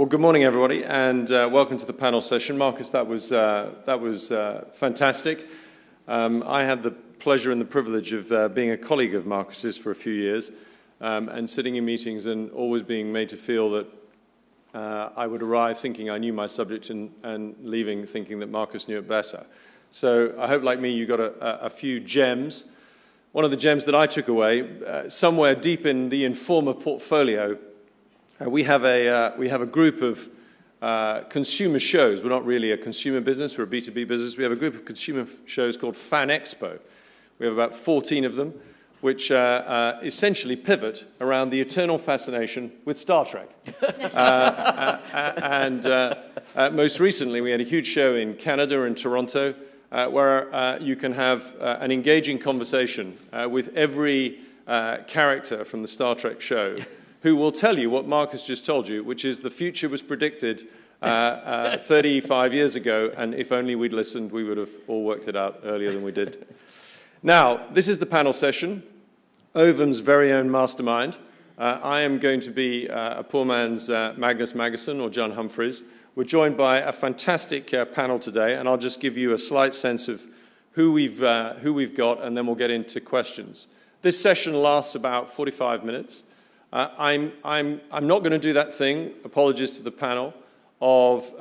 Well, good morning, everybody, and welcome to the panel session. Marcus, that was fantastic. I had the pleasure and the privilege of being a colleague of Marcus's for a few years and sitting in meetings and always being made to feel that I would arrive thinking I knew my subject and leaving thinking that Marcus knew it better. So I hope, like me, you got a few gems. One of the gems that I took away, somewhere deep in the Informa portfolio, we have a group of consumer shows. We're not really a consumer business, we're a B2B business. We have a group of consumer shows called Fan Expo. We have about 14 of them, which essentially pivot around the eternal fascination with Star Trek. Most recently, we had a huge show in Canada, in Toronto, where you can have an engaging conversation with every character from the Star Trek show, who will tell you what Marcus just told you, which is the future was predicted 35 years ago, and if only we'd listened, we would have all worked it out earlier than we did. Now, this is the panel session, Ovum's very own mastermind. I am going to be a poor man's Magnus Maggison or John Humphreys. We're joined by a fantastic panel today, and I'll just give you a slight sense of who we've got, and then we'll get into questions. This session lasts about 45 minutes. I'm not going to do that thing, apologies to the panel, of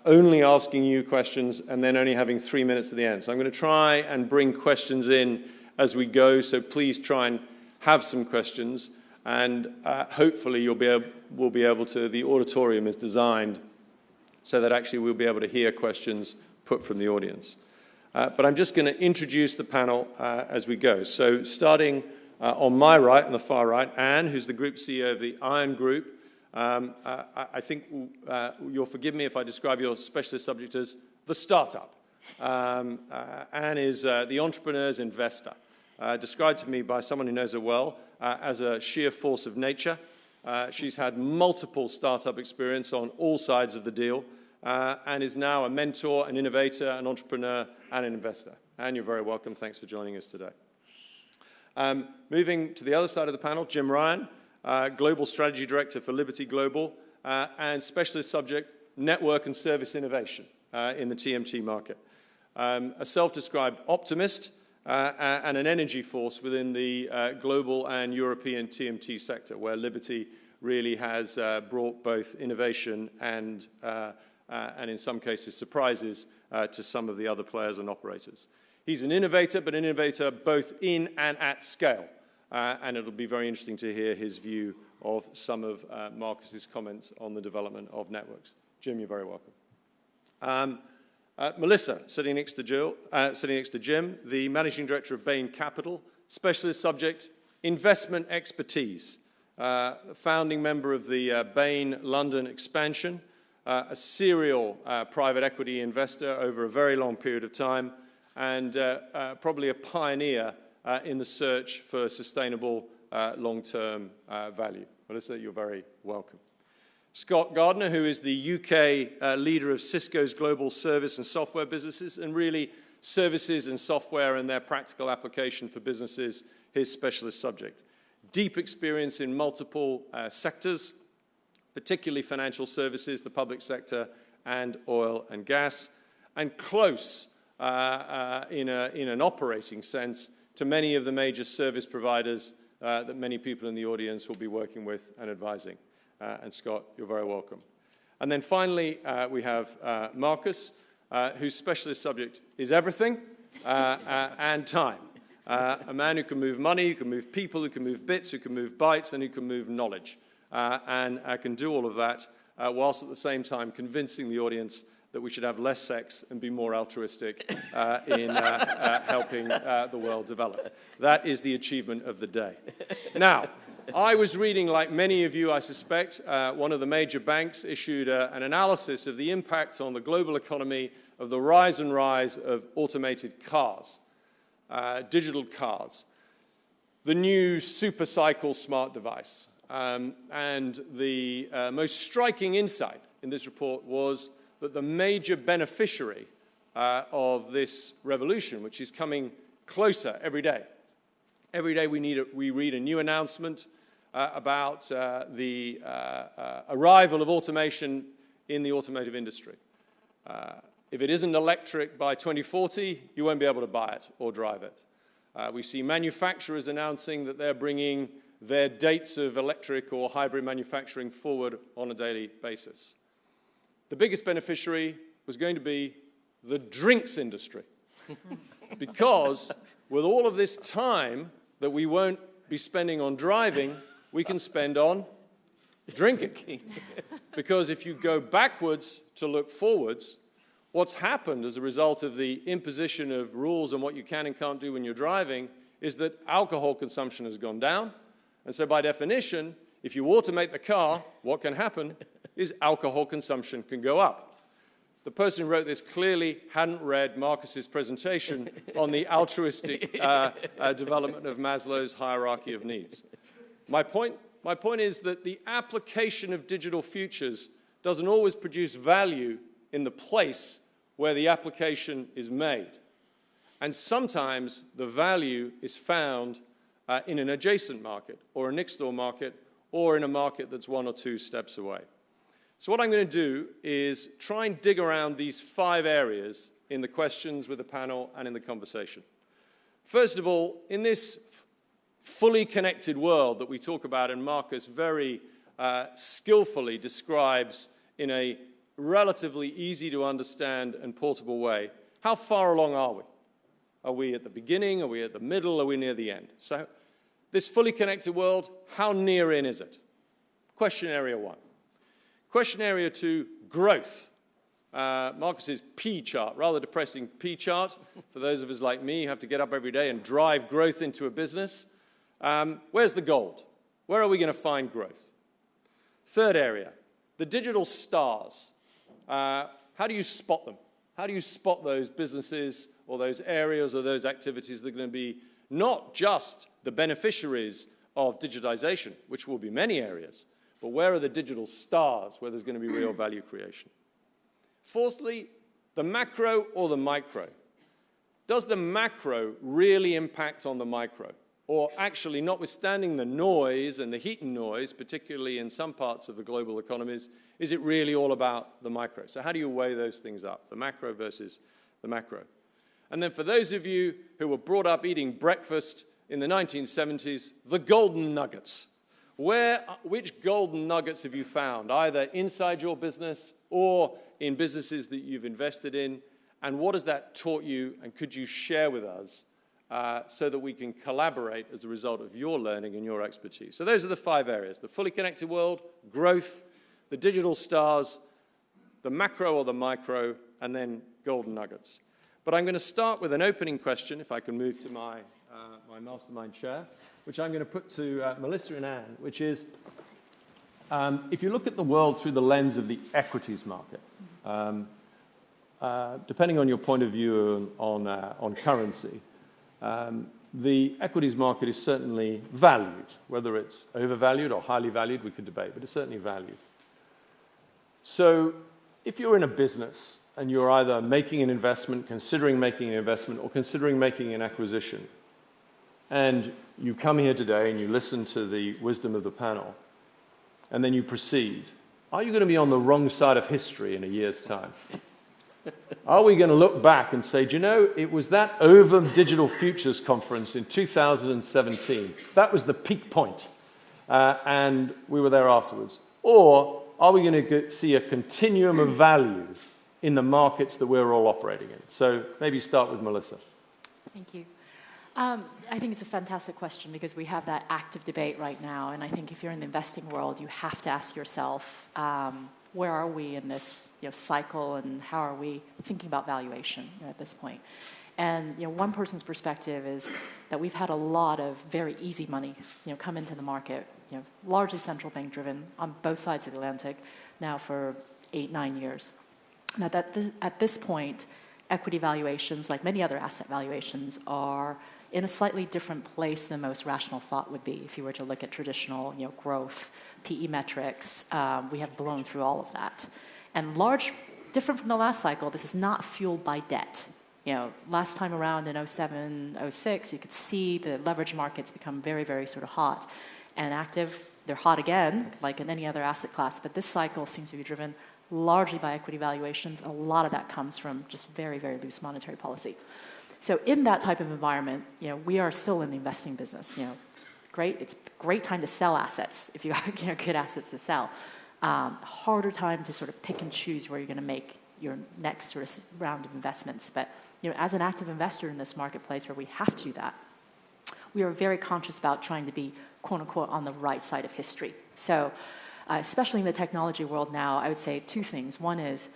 only asking you questions and then only having 3 minutes at the end. So I'm going to try and bring questions in as we go, so please try and have some questions, and hopefully we'll be able to, the auditorium is designed so that actually we'll be able to hear questions put from the audience. But I'm just going to introduce the panel as we go. So starting on my right, on the far right, Anne, who's the Group CEO of the Iron Group. I think you'll forgive me if I describe your specialist subject as the startup. Anne is the entrepreneur's investor, described to me by someone who knows her well as a sheer force of nature. She's had multiple startup experience on all sides of the deal and is now a mentor, an innovator, an entrepreneur, and an investor. Anne, you're very welcome. Thanks for joining us today. Moving to the other side of the panel, Jim Ryan, Global Strategy Director for Liberty Global, and specialist subject, network and service innovation in the TMT market. A self-described optimist and an energy force within the global and European TMT sector, where Liberty really has brought both innovation and in some cases surprises to some of the other players and operators. He's an innovator, but an innovator both in and at scale. And it'll be very interesting to hear his view of some of Marcus's comments on the development of networks. Jim, you're very welcome. Melissa, sitting next to Jim, the Managing Director of Bain Capital, specialist subject, investment expertise, founding member of the Bain London expansion, a serial private equity investor over a very long period of time, and probably a pioneer in the search for sustainable long-term value. Melissa, you're very welcome. Scot Gardner, who is the UK leader of Cisco's global service and software businesses, and really services and software and their practical application for businesses, his specialist subject. Deep experience in multiple sectors, particularly financial services, the public sector, and oil and gas, and close in an operating sense to many of the major service providers that many people in the audience will be working with and advising. And Scott, you're very welcome. And then finally, we have Marcus, whose specialist subject is everything and time. A man who can move money, who can move people, who can move bits, who can move bytes, and who can move knowledge. And can do all of that whilst at the same time convincing the audience that we should have less sex and be more altruistic in helping the world develop. That is the achievement of the day. Now, I was reading, like many of you, I suspect, one of the major banks issued an analysis of the impact on the global economy of the rise of automated cars, digital cars, the new supercycle smart device. And the most striking insight in this report was that the major beneficiary of this revolution, which is coming closer every day we read a new announcement about the arrival of automation in the automotive industry. If it isn't electric by 2040, you won't be able to buy it or drive it. We see manufacturers announcing that they're bringing their dates of electric or hybrid manufacturing forward on a daily basis. The biggest beneficiary was going to be the drinks industry, because with all of this time that we won't be spending on driving, we can spend on drinking. Because if you go backwards to look forwards, what's happened as a result of the imposition of rules on what you can and can't do when you're driving is that alcohol consumption has gone down. And so by definition, if you automate the car, what can happen is alcohol consumption can go up. The person who wrote this clearly hadn't read Marcus's presentation on the altruistic development of Maslow's hierarchy of needs. My point is that the application of digital futures doesn't always produce value in the place where the application is made. And sometimes the value is found in an adjacent market, or a next-door market, or in a market that's 1 or 2 steps away. So what I'm going to do is try and dig around these 5 areas in the questions with the panel and in the conversation. First of all, in this fully connected world that we talk about, and Marcus very skillfully describes in a relatively easy to understand and portable way, how far along are we? Are we at the beginning? Are we at the middle? Are we near the end? So this fully connected world, how near in is it? Question area 1. Question area 2, growth. Marcus's P chart, rather depressing P chart. For those of us like me, you have to get up every day and drive growth into a business. Where's the gold? Where are we going to find growth? Third area, the digital stars. How do you spot them? How do you spot those businesses or those areas or those activities that are going to be not just the beneficiaries of digitization, which will be many areas, but where are the digital stars where there's going to be real value creation? Fourthly, the macro or the micro. Does the macro really impact on the micro? Or actually, notwithstanding the noise and the heat and noise, particularly in some parts of the global economies, is it really all about the micro? So how do you weigh those things up, the macro versus the macro? And then for those of you who were brought up eating breakfast in the 1970s, the golden nuggets. Which golden nuggets have you found, either inside your business or in businesses that you've invested in? And what has that taught you, and could you share with us so that we can collaborate as a result of your learning and your expertise? So those are the 5 areas: the fully connected world, growth, the digital stars, the macro or the micro, and then golden nuggets. But I'm going to start with an opening question, if I can move to my mastermind chair, which I'm going to put to Melissa and Anne, which is, if you look at the world through the lens of the equities market, depending on your point of view on currency, the equities market is certainly valued. Whether it's overvalued or highly valued, we could debate, but it's certainly valued. So if you're in a business and you're either making an investment, considering making an investment, or considering making an acquisition, and you come here today and you listen to the wisdom of the panel, and then you proceed, are you going to be on the wrong side of history in a year's time? Are we going to look back and say, do you know, it was that Ovum Digital Futures Conference in 2017. That was the peak point, and we were there afterwards. Or are we going to see a continuum of value in the markets that we're all operating in? So maybe start with Melissa. Thank you. I think it's a fantastic question because we have that active debate right now. And I think if you're in the investing world, you have to ask yourself, where are we in this cycle, and how are we thinking about valuation at this point? And one person's perspective is that we've had a lot of very easy money come into the market, largely central bank driven on both sides of the Atlantic now for 8-9 years. Now at this point, equity valuations, like many other asset valuations, are in a slightly different place than most rational thought would be. If you were to look at traditional growth, PE metrics, we have blown through all of that. And different from the last cycle, this is not fueled by debt. Last time around in 07, 06, you could see the leverage markets become very, very sort of hot. And active, they're hot again, like in any other asset class, but this cycle seems to be driven largely by equity valuations. A lot of that comes from just very, very loose monetary policy. So in that type of environment, we are still in the investing business. It's a great time to sell assets if you got good assets to sell. Harder time to sort of pick and choose where you're going to make your next sort of round of investments. But as an active investor in this marketplace where we have to do that, we are very conscious about trying to be, quote unquote, on the right side of history. So especially in the technology world now, I would say two things. One is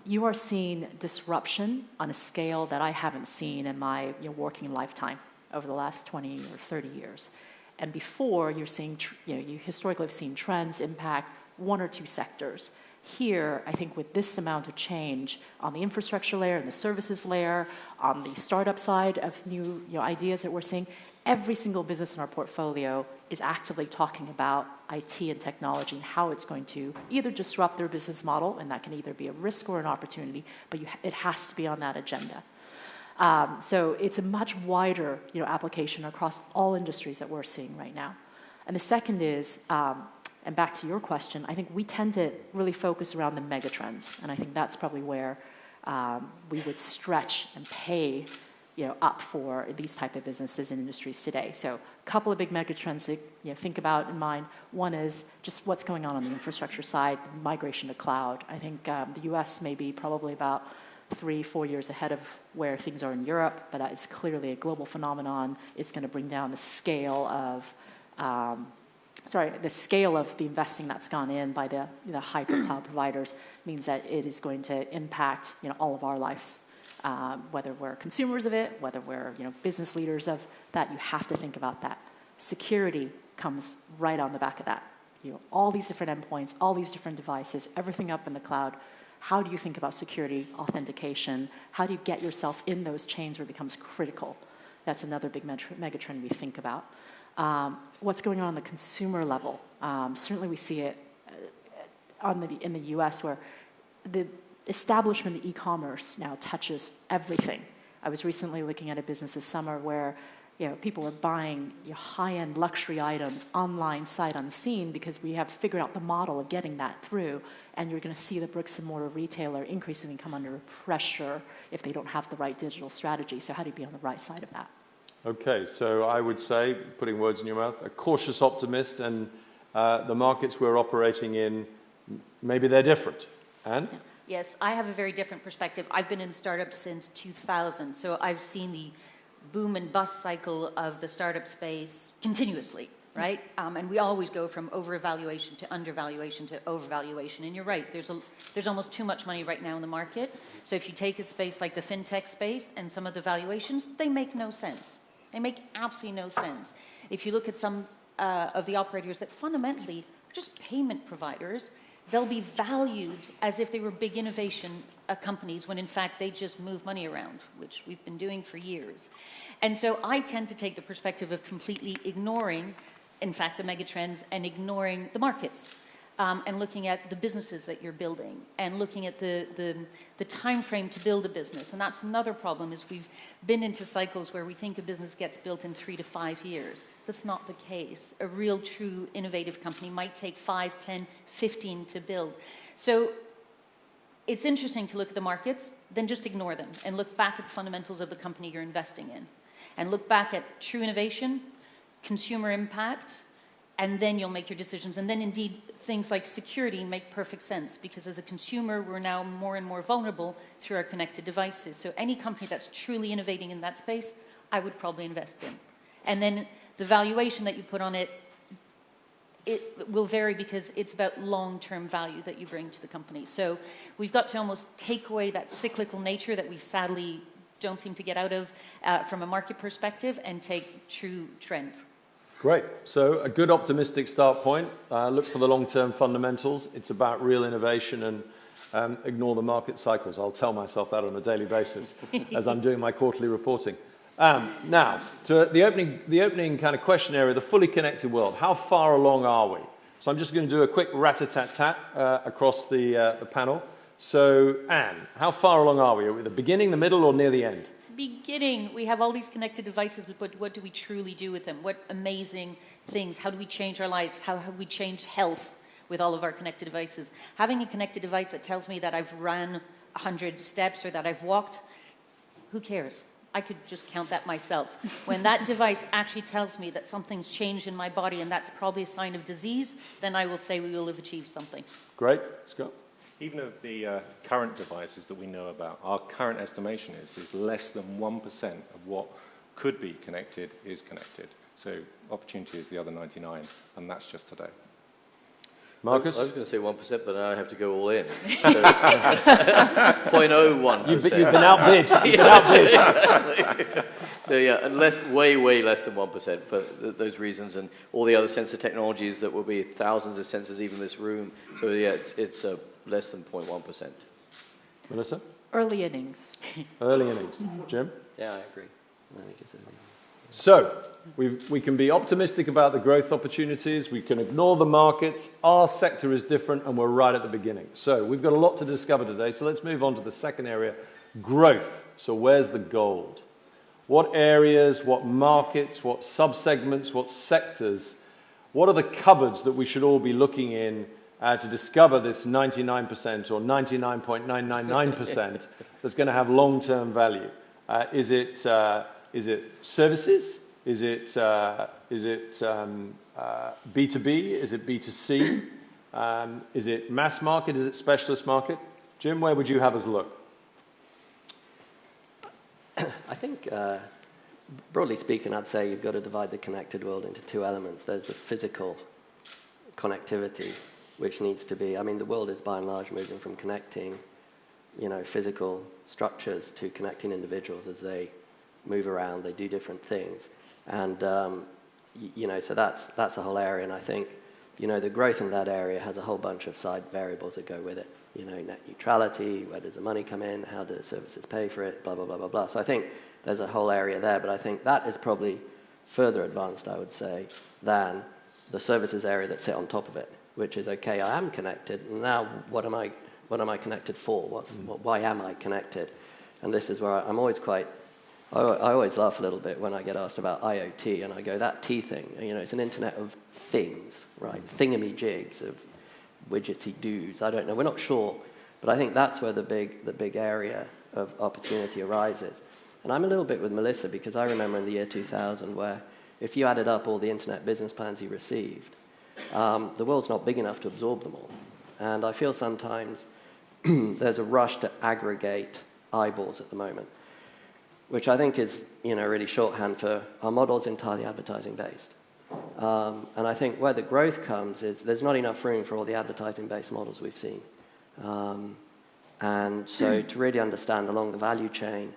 you are seeing disruption on a scale that I haven't seen in my working lifetime over the last 20 or 30 years. And before, you're seeing, you historically have seen trends impact one or two sectors. Here, I think with this amount of change on the infrastructure layer and the services layer, on the startup side of new ideas that we're seeing, every single business in our portfolio is actively talking about IT and technology and how it's going to either disrupt their business model, and that can either be a risk or an opportunity, but it has to be on that agenda. So it's a much wider application across all industries that we're seeing right now. And the second is, and back to your question, I think we tend to really focus around the megatrends, and I think that's probably where we would stretch and pay up for these type of businesses and industries today. So a couple of big megatrends to think about in mind. One is just what's going on the infrastructure side, migration to cloud. I think the US may be probably about 3-4 years ahead of where things are in Europe, but it's clearly a global phenomenon. It's going to bring down the scale of the investing that's gone in by the hyper cloud providers means that it is going to impact all of our lives. Whether we're consumers of it, whether we're business leaders of that, you have to think about that. Security comes right on the back of that. All these different endpoints, all these different devices, everything up in the cloud. How do you think about security, authentication? How do you get yourself in those chains where it becomes critical? That's another big megatrend we think about. What's going on the consumer level? Certainly we see it in the US where the establishment of e-commerce now touches everything. I was recently looking at a business this summer where people are buying high-end luxury items online sight unseen because we have figured out the model of getting that through, and you're going to see the bricks and mortar retailer increasingly come under pressure if they don't have the right digital strategy. So how do you be on the right side of that? Okay, so I would say, putting words in your mouth, a cautious optimist, and the markets we're operating in, maybe they're different. Anne? Yes, I have a very different perspective. I've been in startups since 2000, so I've seen the boom and bust cycle of the startup space continuously, right? And we always go from over-evaluation to undervaluation to overvaluation. And you're right, there's almost too much money right now in the market. So if you take a space like the fintech space and some of the valuations, they make no sense. They make absolutely no sense. If you look at some of the operators that fundamentally are just payment providers, they'll be valued as if they were big innovation companies when in fact they just move money around, which we've been doing for years. And so I tend to take the perspective of completely ignoring, in fact, the megatrends and ignoring the markets. And looking at the businesses that you're building and looking at the time frame to build a business. And that's another problem is we've been into cycles where we think a business gets built in 3 to 5 years. That's not the case. A real, true, innovative company might take 5, 10, 15 to build. So it's interesting to look at the markets, then just ignore them and look back at the fundamentals of the company you're investing in. And look back at true innovation, consumer impact, and then you'll make your decisions. And then indeed, things like security make perfect sense because as a consumer, we're now more and more vulnerable through our connected devices. So any company that's truly innovating in that space, I would probably invest in. And then the valuation that you put on it will vary because it's about long-term value that you bring to the company. So we've got to almost take away that cyclical nature that we've sadly don't seem to get out of from a market perspective and take true trends. Great. So a good optimistic start point. Look for the long-term fundamentals. It's about real innovation and ignore the market cycles. I'll tell myself that on a daily basis as I'm doing my quarterly reporting. Now, to the opening kind of question area, the fully connected world. How far along are we? So I'm just going to do a quick rat-a-tat-tat across the panel. So, Anne, how far along are we? Are we at the beginning, the middle, or near the end? the beginning. We have all these connected devices, but what do we truly do with them? What amazing things? How do we change our lives? How have we changed health with all of our connected devices? Having a connected device that tells me that I've run 100 steps or that I've walked, who cares? I could just count that myself. When that device actually tells me that something's changed in my body and that's probably a sign of disease, then I will say we will have achieved something. Great. Scott? Even of the current devices that we know about, our current estimation is less than 1% of what could be connected is connected. So opportunity is the other 99, and that's just today. Marcus? I was going to say 1%, but now I have to go all in. So 0.01%. You've been outbid. You've been outbid. So yeah, way less than 1% for those reasons, and all the other sensor technologies that will be thousands of sensors even in this room. So yeah, it's less than 0.1%. Melissa? Early innings. Early innings. Jim? Yeah, I agree. I think it's early. So, we can be optimistic about the growth opportunities, we can ignore the markets, our sector is different, and we're right at the beginning. So, we've got a lot to discover today, so let's move on to the second area, growth. So, where's the gold? What areas, what markets, what subsegments, what sectors, what are the cupboards that we should all be looking in to discover this 99% or 99.999% that's going to have long-term value? Is it services? Is it B2B? Is it B2C? Is it mass market? Is it specialist market? Jim, where would you have us look? I think, broadly speaking, I'd say you've got to divide the connected world into two elements. There's the physical connectivity, which needs to be, I mean, the world is by and large moving from connecting, physical structures to connecting individuals as they move around, they do different things. And, so that's a whole area. And I think, the growth in that area has a whole bunch of side variables that go with it. Net neutrality, where does the money come in, how do services pay for it, blah, blah, blah, blah, blah. So I think there's a whole area there, but I think that is probably further advanced, I would say, than the services area that sit on top of it, which is, okay, I am connected, and now what am I connected for? Why am I connected? And this is where I'm always I always laugh a little bit when I get asked about IoT, and I go, that T thing, it's an internet of things, right? Thingamyjigs of widgety doos, I don't know, we're not sure, but I think that's where the big area of opportunity arises. And I'm a little bit with Melissa, because I remember in the year 2000 where if you added up all the internet business plans you received, the world's not big enough to absorb them all. And I feel sometimes there's a rush to aggregate eyeballs at the moment, which I think is, really shorthand for our model's entirely advertising based. And I think where the growth comes is there's not enough room for all the advertising-based models we've seen. And so to really understand along the value chain,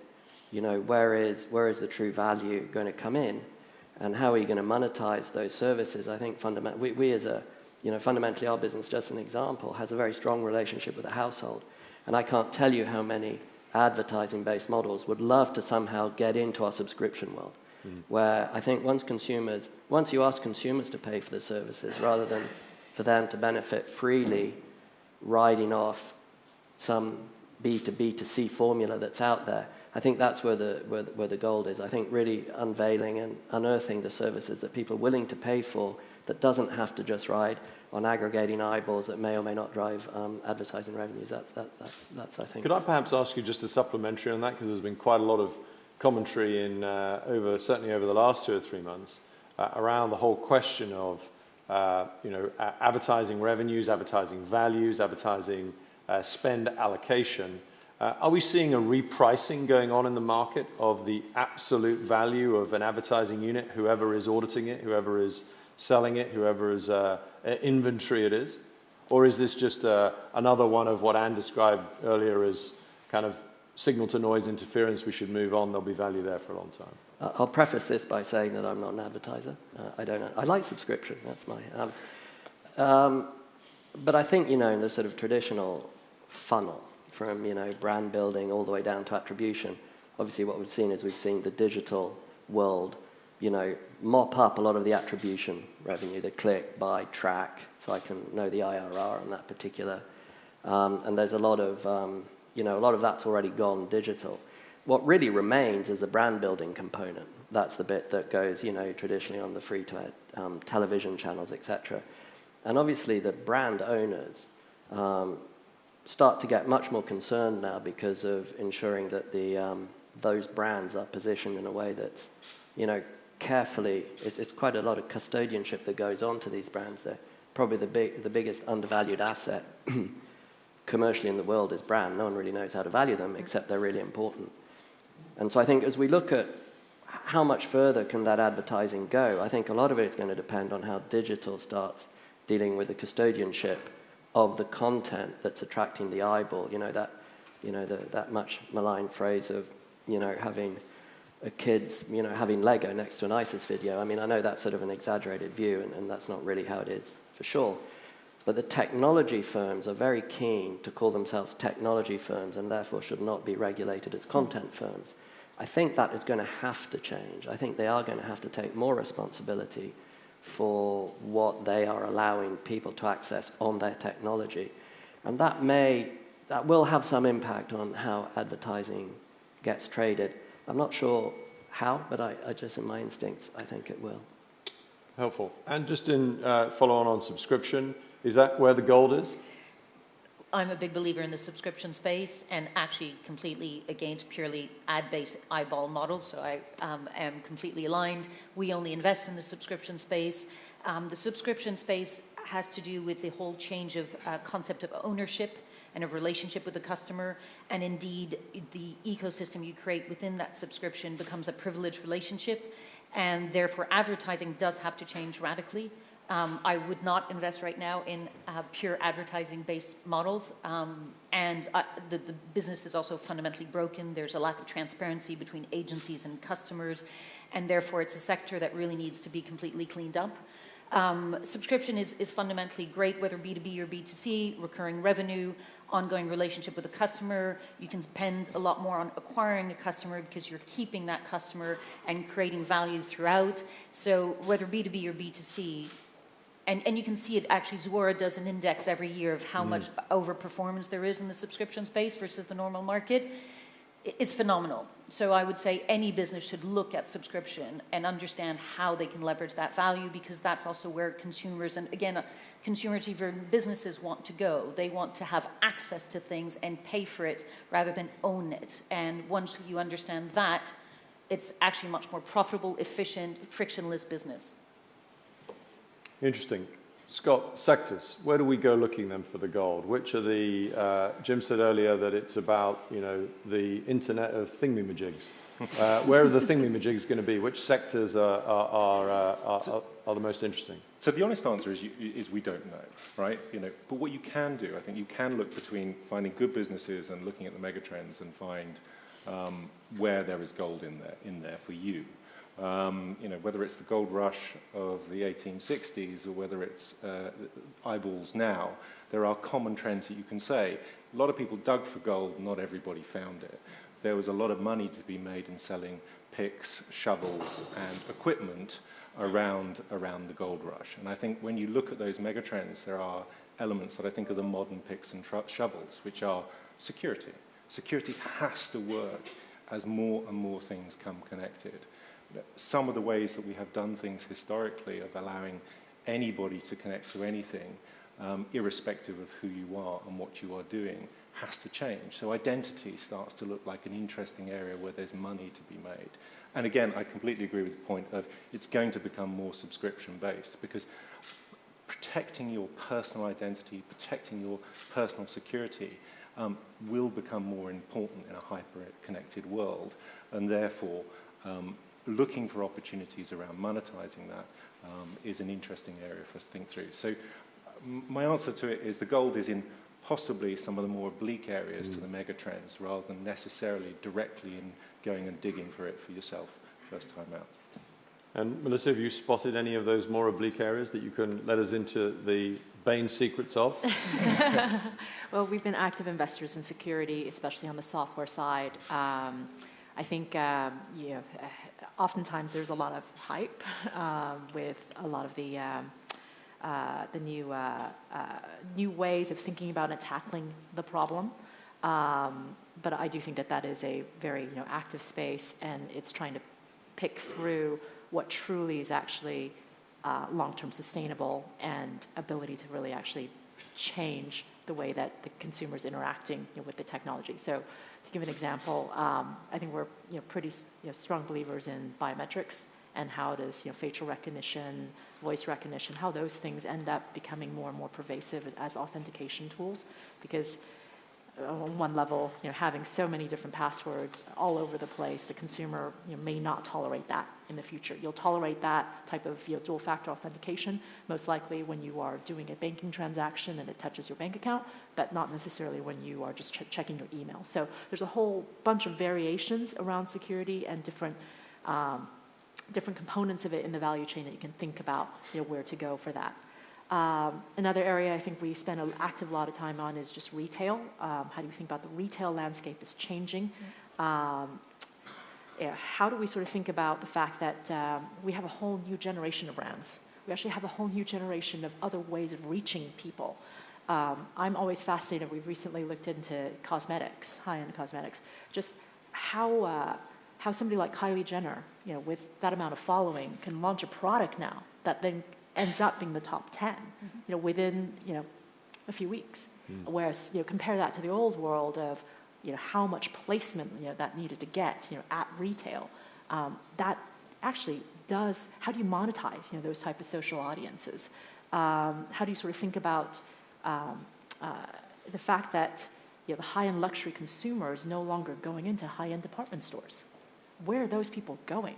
where is the true value going to come in, and how are you going to monetize those services? I think we as a, fundamentally our business, just an example, has a very strong relationship with the household. And I can't tell you how many advertising-based models would love to somehow get into our subscription world, where I think once you ask consumers to pay for the services, rather than for them to benefit freely riding off some B2B2C formula that's out there, I think that's where the gold is. I think really unveiling and unearthing the services that people are willing to pay for, that doesn't have to just ride on aggregating eyeballs that may or may not drive advertising revenues. That's I think. Could I perhaps ask you just a supplementary on that, because there's been quite a lot of commentary certainly over the last 2 or 3 months around the whole question of advertising revenues, advertising values, advertising spend allocation. Are we seeing a repricing going on in the market of the absolute value of an advertising unit, whoever is auditing it, whoever is selling it, whoever's inventory it is? Or is this just another one of what Anne described earlier as kind of signal to noise interference, we should move on, there'll be value there for a long time? I'll preface this by saying that I'm not an advertiser. I like subscription, that's my... but I think, in the sort of traditional funnel, from, brand building all the way down to attribution, obviously what we've seen is the digital world, mop up a lot of the attribution revenue, the click, buy, track, so I can know the IRR on that particular. And there's a lot of that's already gone digital. what really remains is the brand building component. That's the bit that goes, traditionally on the free-to-air television channels, etc. And obviously the brand owners start to get much more concerned now because of ensuring that those brands are positioned in a way that's, carefully. It's quite a lot of custodianship that goes on to these brands. They're probably the biggest undervalued asset commercially in the world is brand. No one really knows how to value them, except they're really important. And so I think as we look at how much further can that advertising go, I think a lot of it is going to depend on how digital starts dealing with the custodianship of the content that's attracting the eyeball. That much maligned phrase of, having a kid's, having Lego next to an ISIS video. I mean, I know that's sort of an exaggerated view, and that's not really how it is for sure. But the technology firms are very keen to call themselves technology firms and therefore should not be regulated as content firms. I think that is going to have to change. I think they are going to have to take more responsibility for what they are allowing people to access on their technology. And that will have some impact on how advertising gets traded. I'm not sure how, but I just, in my instincts, I think it will. Helpful. And just in follow on subscription, is that where the gold is? I'm a big believer in the subscription space and actually completely against purely ad-based eyeball models, so I am completely aligned. We only invest in the subscription space. The subscription space has to do with the whole change of concept of ownership and of relationship with the customer, and indeed the ecosystem you create within that subscription becomes a privileged relationship, and therefore advertising does have to change radically. I would not invest right now in pure advertising-based models, and the business is also fundamentally broken. There's a lack of transparency between agencies and customers, and therefore it's a sector that really needs to be completely cleaned up. Subscription is fundamentally great, whether B2B or B2C, recurring revenue, ongoing relationship with the customer. You can spend a lot more on acquiring a customer because you're keeping that customer and creating value throughout. So whether B2B or B2C, and you can see it actually, Zuora does an index every year of how much overperformance there is in the subscription space versus the normal market. It's phenomenal. So I would say any business should look at subscription and understand how they can leverage that value, because that's also where consumers, and again, consumer-driven businesses want to go. They want to have access to things and pay for it rather than own it. And once you understand that, it's actually much more profitable, efficient, frictionless business. Interesting. Scott, sectors, where do we go looking then for the gold? Which are the, Jim said earlier that it's about, the internet of thingy-majigs. Where are the thingy-majigs going to be? Which sectors are the most interesting? So the honest answer is we don't know, right? But what you can do, I think you can look between finding good businesses and looking at the megatrends and find where there is gold in there for you. Whether it's the gold rush of the 1860s or whether it's eyeballs now, there are common trends that you can say. A lot of people dug for gold, not everybody found it. There was a lot of money to be made in selling picks, shovels, and equipment around the gold rush. And I think when you look at those megatrends, there are elements that I think are the modern picks and shovels, which are security. Security has to work as more and more things come connected. Some of the ways that we have done things historically of allowing anybody to connect to anything, irrespective of who you are and what you are doing, has to change. So identity starts to look like an interesting area where there's money to be made. And again, I completely agree with the point of it's going to become more subscription-based, because protecting your personal identity, protecting your personal security will become more important in a hyper-connected world, and therefore looking for opportunities around monetizing that is an interesting area for us to think through. So my answer to it is the gold is in possibly some of the more oblique areas to the mega trends, rather than necessarily directly in going and digging for it for yourself first time out. And Melissa, have you spotted any of those more oblique areas that you can let us into the Bain secrets of? Well, we've been active investors in security, especially on the software side. I think oftentimes there's a lot of hype with a lot of the new ways of thinking about and tackling the problem. But I do think that that is a very active space, and it's trying to pick through what truly is actually long-term sustainable and ability to really actually change the way that the consumer is interacting with the technology. So to give an example, I think we're pretty strong believers in biometrics and how does facial recognition, voice recognition, how those things end up becoming more and more pervasive as authentication tools, because on one level, having so many different passwords all over the place, the consumer may not tolerate that in the future. You'll tolerate that type of dual-factor authentication most likely when you are doing a banking transaction and it touches your bank account, but not necessarily when you are just checking your email. So there's a whole bunch of variations around security and different components of it in the value chain that you can think about where to go for that. Another area I think we spend an active lot of time on is just retail. How do you think about the retail landscape is changing? How do we sort of think about the fact that we have a whole new generation of brands? We actually have a whole new generation of other ways of reaching people. I'm always fascinated. We've recently looked into cosmetics, high-end cosmetics, just how somebody like Kylie Jenner, with that amount of following, can launch a product now that then ends up being the top 10, within, a few weeks. Whereas, compare that to the old world of, how much placement, that needed to get, at retail. That actually does, how do you monetize, those type of social audiences? How do you sort of think about the fact that, the high-end luxury consumer is no longer going into high-end department stores? Where are those people going?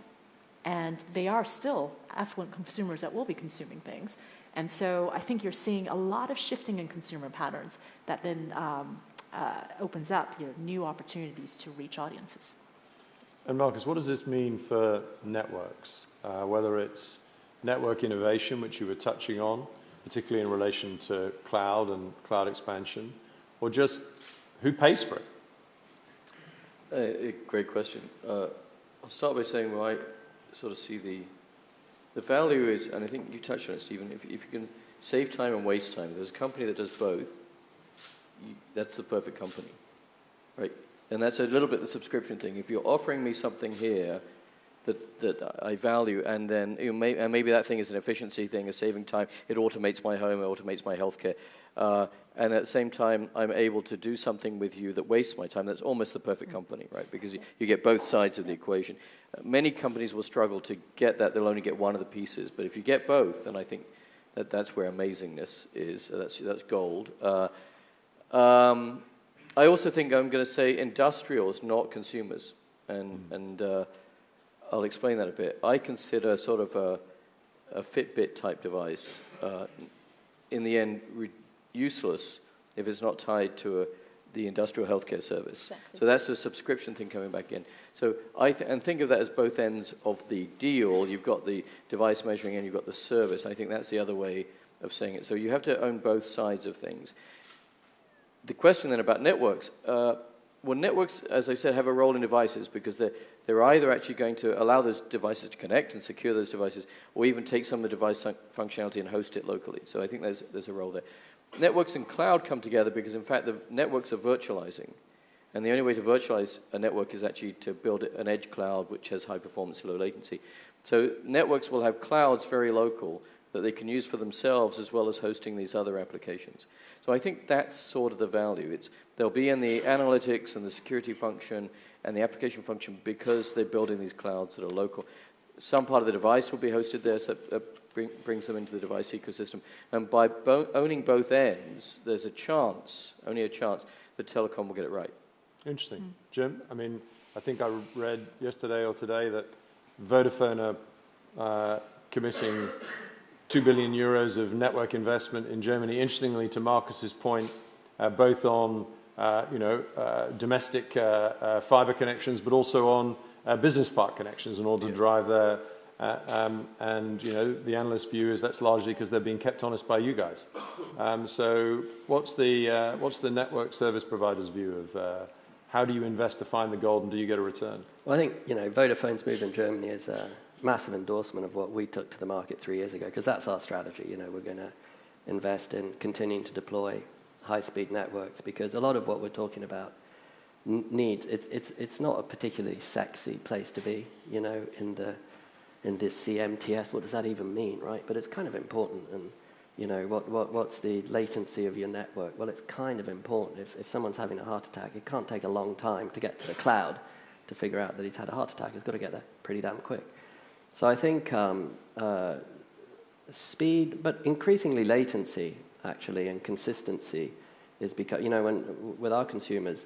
And they are still affluent consumers that will be consuming things. And so I think you're seeing a lot of shifting in consumer patterns that then opens up new opportunities to reach audiences. And Marcus, what does this mean for networks? Whether it's network innovation, which you were touching on, particularly in relation to cloud and cloud expansion, or just who pays for it? Great question. I'll start by saying why I sort of see the value is, and I think you touched on it, Stephen, if you can save time and waste time, there's a company that does both, that's the perfect company, right? And that's a little bit the subscription thing. If you're offering me something here that I value, and then and maybe that thing is an efficiency thing, a saving time, it automates my home, it automates my healthcare, and at the same time, I'm able to do something with you that wastes my time. That's almost the perfect company, right? Because you get both sides of the equation. Many companies will struggle to get that. They'll only get one of the pieces. But if you get both, then I think that's where amazingness is. That's gold. I also think I'm going to say industrials, not consumers. And I'll explain that a bit. I consider sort of a Fitbit type device, in the end, useless if it's not tied to the industrial healthcare service. Exactly. So that's a subscription thing coming back in. So and think of that as both ends of the deal. You've got the device measuring and you've got the service. I think that's the other way of saying it. So you have to own both sides of things. The question then about networks. Well, networks, as I said, have a role in devices because they're either actually going to allow those devices to connect and secure those devices, or even take some of the device functionality and host it locally. So I think there's a role there. Networks and cloud come together because, in fact, the networks are virtualizing. And the only way to virtualize a network is actually to build an edge cloud which has high performance, low latency. So networks will have clouds very local that they can use for themselves as well as hosting these other applications. So I think that's sort of the value. They'll be in the analytics and the security function and the application function because they're building these clouds that are local. Some part of the device will be hosted there, so brings them into the device ecosystem. And by owning both ends, there's a chance, only a chance, that telecom will get it right. Interesting. Jim, I mean, I think I read yesterday or today that Vodafone are committing 2 billion euros of network investment in Germany. Interestingly, to Marcus's point, both on domestic fiber connections, but also on business park connections in order to drive their. And the analyst view is that's largely because they're being kept honest by you guys. So what's the network service provider's view of how do you invest to find the gold and do you get a return? Well, I think Vodafone's move in Germany is a massive endorsement of what we took to the market 3 years ago, because that's our strategy. We're going to invest in continuing to deploy high-speed networks, because a lot of what we're talking about needs. It's not a particularly sexy place to be, you know, in this CMTS. What does that even mean, right? But it's kind of important. And you know, what's the latency of your network? Well, it's kind of important. If someone's having a heart attack, it can't take a long time to get to the cloud to figure out that he's had a heart attack. It's got to get there pretty damn quick. So I think speed, but increasingly latency, actually, and consistency is because, you know, with our consumers,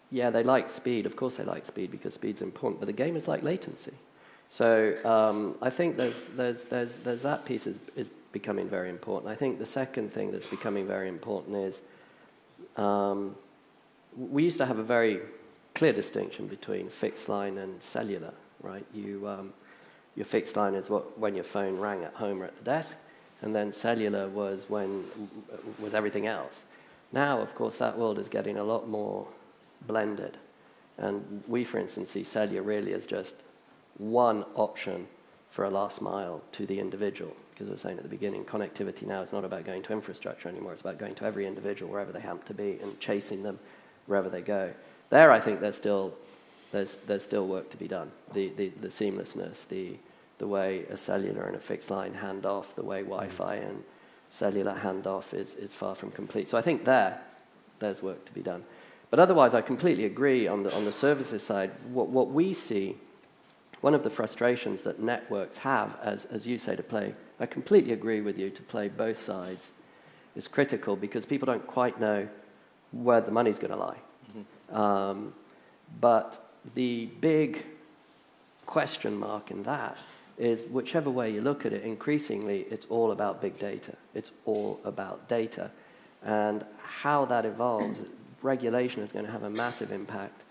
yeah, they like speed. Of course they like speed because speed's important, but the game is like latency. So I think there's that piece is becoming very important. I think the second thing that's becoming very important is we used to have a very clear distinction between fixed line and cellular, right? Your fixed line is when your phone rang at home or at the desk, and then cellular was everything else. Now, of course, that world is getting a lot more blended, and we, for instance, see cellular really as just one option for a last mile to the individual. Because I was saying at the beginning, connectivity now is not about going to infrastructure anymore. It's about going to every individual wherever they happen to be and chasing them wherever they go. There, I think there's still work to be done. The seamlessness, the way a cellular and a fixed line hand off, the way Wi-Fi and cellular hand off is far from complete. So I think there's work to be done. But otherwise, I completely agree on the services side. What we see, one of the frustrations that networks have, as you say, to play, I completely agree with you, to play both sides is critical because people don't quite know where the money's going to lie. Mm-hmm. But the big question mark in that is whichever way you look at it, increasingly it's all about big data. It's all about data. And how that evolves, regulation is going to have a massive impact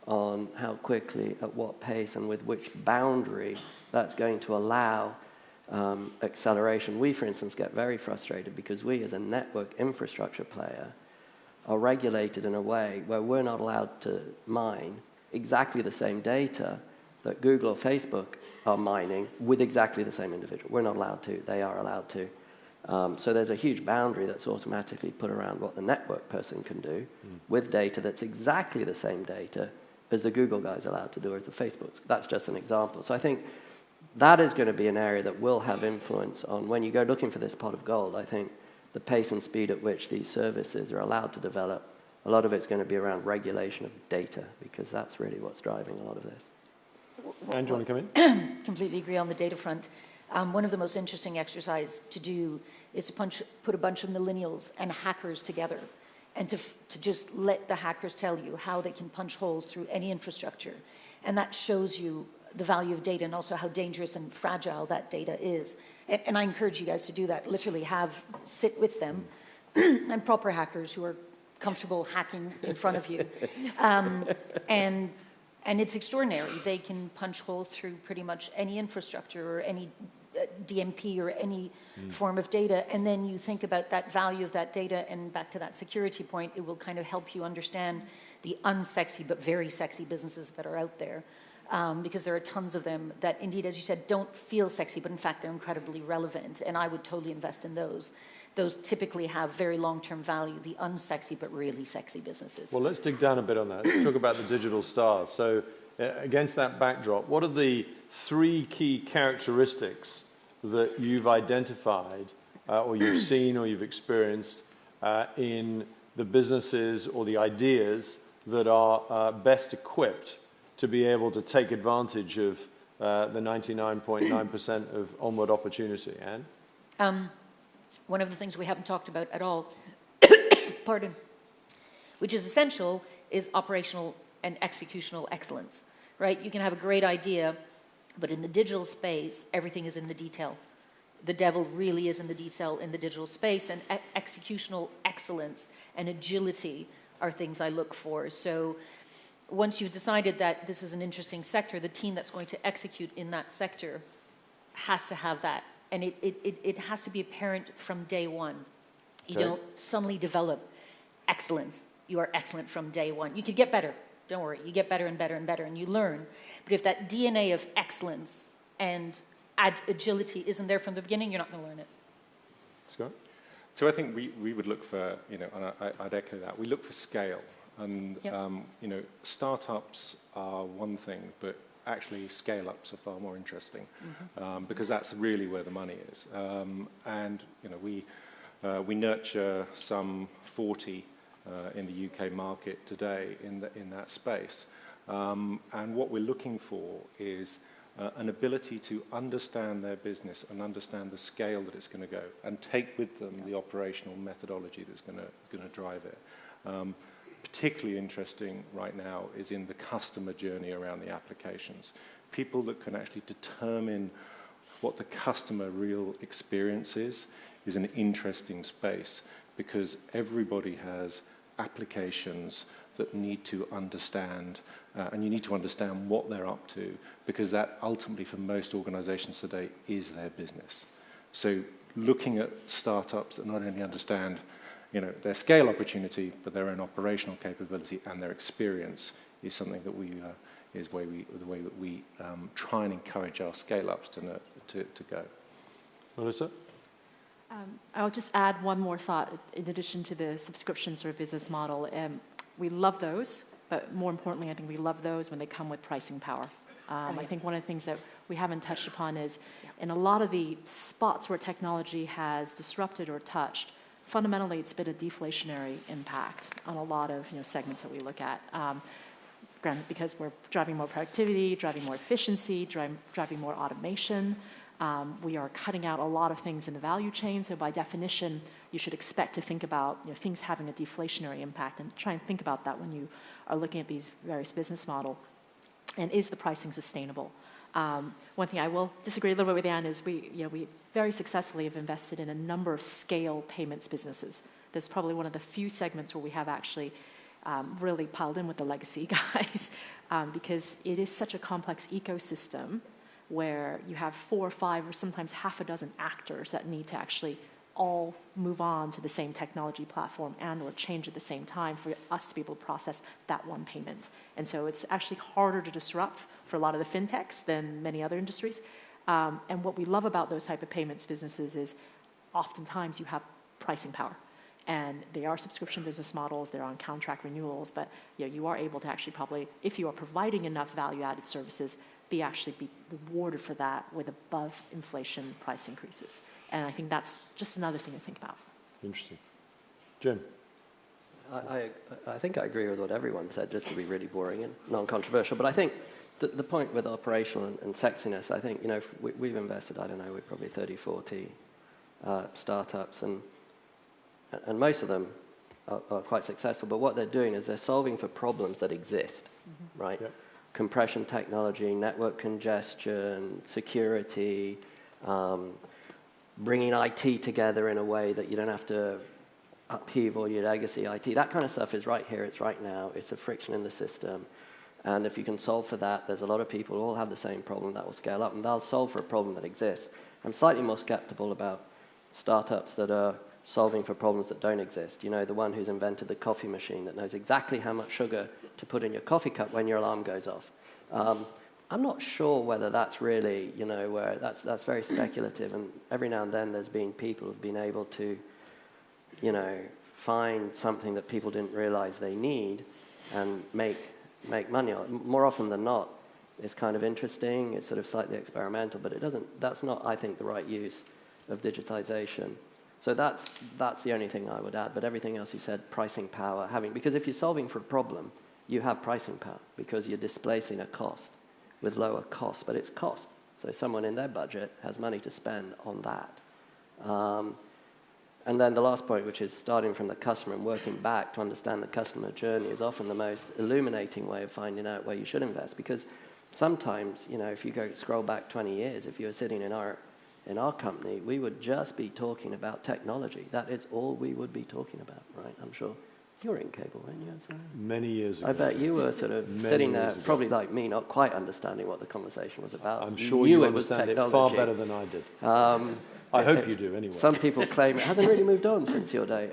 on how quickly, at what pace, and with which boundary that's going to allow acceleration. We, for instance, get very frustrated because we, as a network infrastructure player, are regulated in a way where we're not allowed to mine exactly the same data that Google or Facebook are mining with exactly the same individual. We're not allowed to. They are allowed to. So there's a huge boundary that's automatically put around what the network person can do with data that's exactly the same data as the Google guy's allowed to do or as the Facebook's. That's just an example. So I think that is going to be an area that will have influence on when you go looking for this pot of gold. I think the pace and speed at which these services are allowed to develop, a lot of it's going to be around regulation of data because that's really what's driving a lot of this. Anne, do you want to come in? Completely agree on the data front. One of the most interesting exercises to do is to put a bunch of millennials and hackers together and to just let the hackers tell you how they can punch holes through any infrastructure. And that shows you the value of data and also how dangerous and fragile that data is. And I encourage you guys to do that. Literally sit with them and proper hackers who are comfortable hacking in front of you. And it's extraordinary. They can punch holes through pretty much any infrastructure or any DMP or any form of data. And then you think about that value of that data, and back to that security point, it will kind of help you understand the unsexy but very sexy businesses that are out there. Because there are tons of them that indeed, as you said, don't feel sexy, but in fact they're incredibly relevant. And I would totally invest in those. Those typically have very long-term value, the unsexy but really sexy businesses. Well, let's dig down a bit on that. Let's talk about the digital stars. So against that backdrop, what are the 3 key characteristics that you've identified or you've seen or you've experienced in the businesses or the ideas that are best equipped to be able to take advantage of the 99.9% of onward opportunity? Anne? One of the things we haven't talked about at all, pardon, which is essential, is operational and executional excellence, right? You can have a great idea, but in the digital space, everything is in the detail. The devil really is in the detail in the digital space, and executional excellence and agility are things I look for. So once you've decided that this is an interesting sector, the team that's going to execute in that sector has to have that. And it has to be apparent from day one. You don't suddenly develop excellence. You are excellent from day one. You can get better. Don't worry. You get better and better and better, and you learn. But if that DNA of excellence and agility isn't there from the beginning, you're not going to learn it. Scott? So I think we would look for, and I'd echo that, we look for scale. And, Yep. you know, startups are one thing, but actually scale-ups are far more interesting because that's really where the money is. And, you know, we nurture some 40 in the UK market today in that space. And what we're looking for is an ability to understand their business and understand the scale that it's going to go and take with them the operational methodology that's going to drive it. Particularly interesting right now is in the customer journey around the applications. People that can actually determine what the customer real experience is an interesting space because everybody has applications that need to understand, and you need to understand what they're up to, because that ultimately for most organizations today is their business. So looking at startups that not only understand, you know, their scale opportunity, but their own operational capability and their experience is something that the way that we try and encourage our scale-ups to go. Melissa? I'll just add one more thought in addition to the subscription sort of business model. We love those, but more importantly, I think we love those when they come with pricing power. I think one of the things that we haven't touched upon is in a lot of the spots where technology has disrupted or touched, fundamentally it's been a deflationary impact on a lot of segments that we look at. Granted, because we're driving more productivity, driving more efficiency, driving more automation. We are cutting out a lot of things in the value chain, so by definition, you should expect to think about things having a deflationary impact and try and think about that when you are looking at these various business models. And is the pricing sustainable? One thing I will disagree a little bit with Anne is we very successfully have invested in a number of scale payments businesses. There's probably one of the few segments where we have actually really piled in with the legacy guys because it is such a complex ecosystem where you have 4 or 5 or sometimes half a dozen actors that need to actually all move on to the same technology platform and or change at the same time for us to be able to process that one payment. And so it's actually harder to disrupt for a lot of the fintechs than many other industries. And what we love about those type of payments businesses is oftentimes you have pricing power. And they are subscription business models, they're on contract renewals, but you are able to actually probably, if you are providing enough value-added services, be rewarded for that with above inflation price increases. And I think that's just another thing to think about. Interesting. Jim? I think I agree with what everyone said, just to be really boring and non-controversial. But I think the point with operational and sexiness, I think, we've invested, I don't know, we're probably 30, 40 startups, and most of them are quite successful. But what they're doing is they're solving for problems that exist, right? Yep. Compression technology, network congestion, security, bringing IT together in a way that you don't have to upheave all your legacy IT. That kind of stuff is right here, it's right now, it's a friction in the system. And if you can solve for that, there's a lot of people who all have the same problem that will scale up, and they'll solve for a problem that exists. I'm slightly more skeptical about startups that are solving for problems that don't exist. The one who's invented the coffee machine that knows exactly how much sugar to put in your coffee cup when your alarm goes off. I'm not sure whether that's really, where that's very speculative. And every now and then there's been people who've been able to, find something that people didn't realize they need and make money on it. More often than not, it's kind of interesting. It's sort of slightly experimental, but that's not, I think, the right use of digitization. So that's the only thing I would add. But everything else you said, pricing power, because if you're solving for a problem, you have pricing power because you're displacing a cost with lower cost, but it's cost. So someone in their budget has money to spend on that. And then the last point, which is starting from the customer and working back to understand the customer journey, is often the most illuminating way of finding out where you should invest. Because sometimes, if you scroll back 20 years, if you were sitting in our company, we would just be talking about technology. That is all we would be talking about, right? I'm sure you were in cable, weren't you? So many years ago. I bet you were sort of sitting there, probably like me, not quite understanding what the conversation was about. I'm sure you understand it far better than I did. I hope you do, anyway. Some people claim it hasn't really moved on since your day.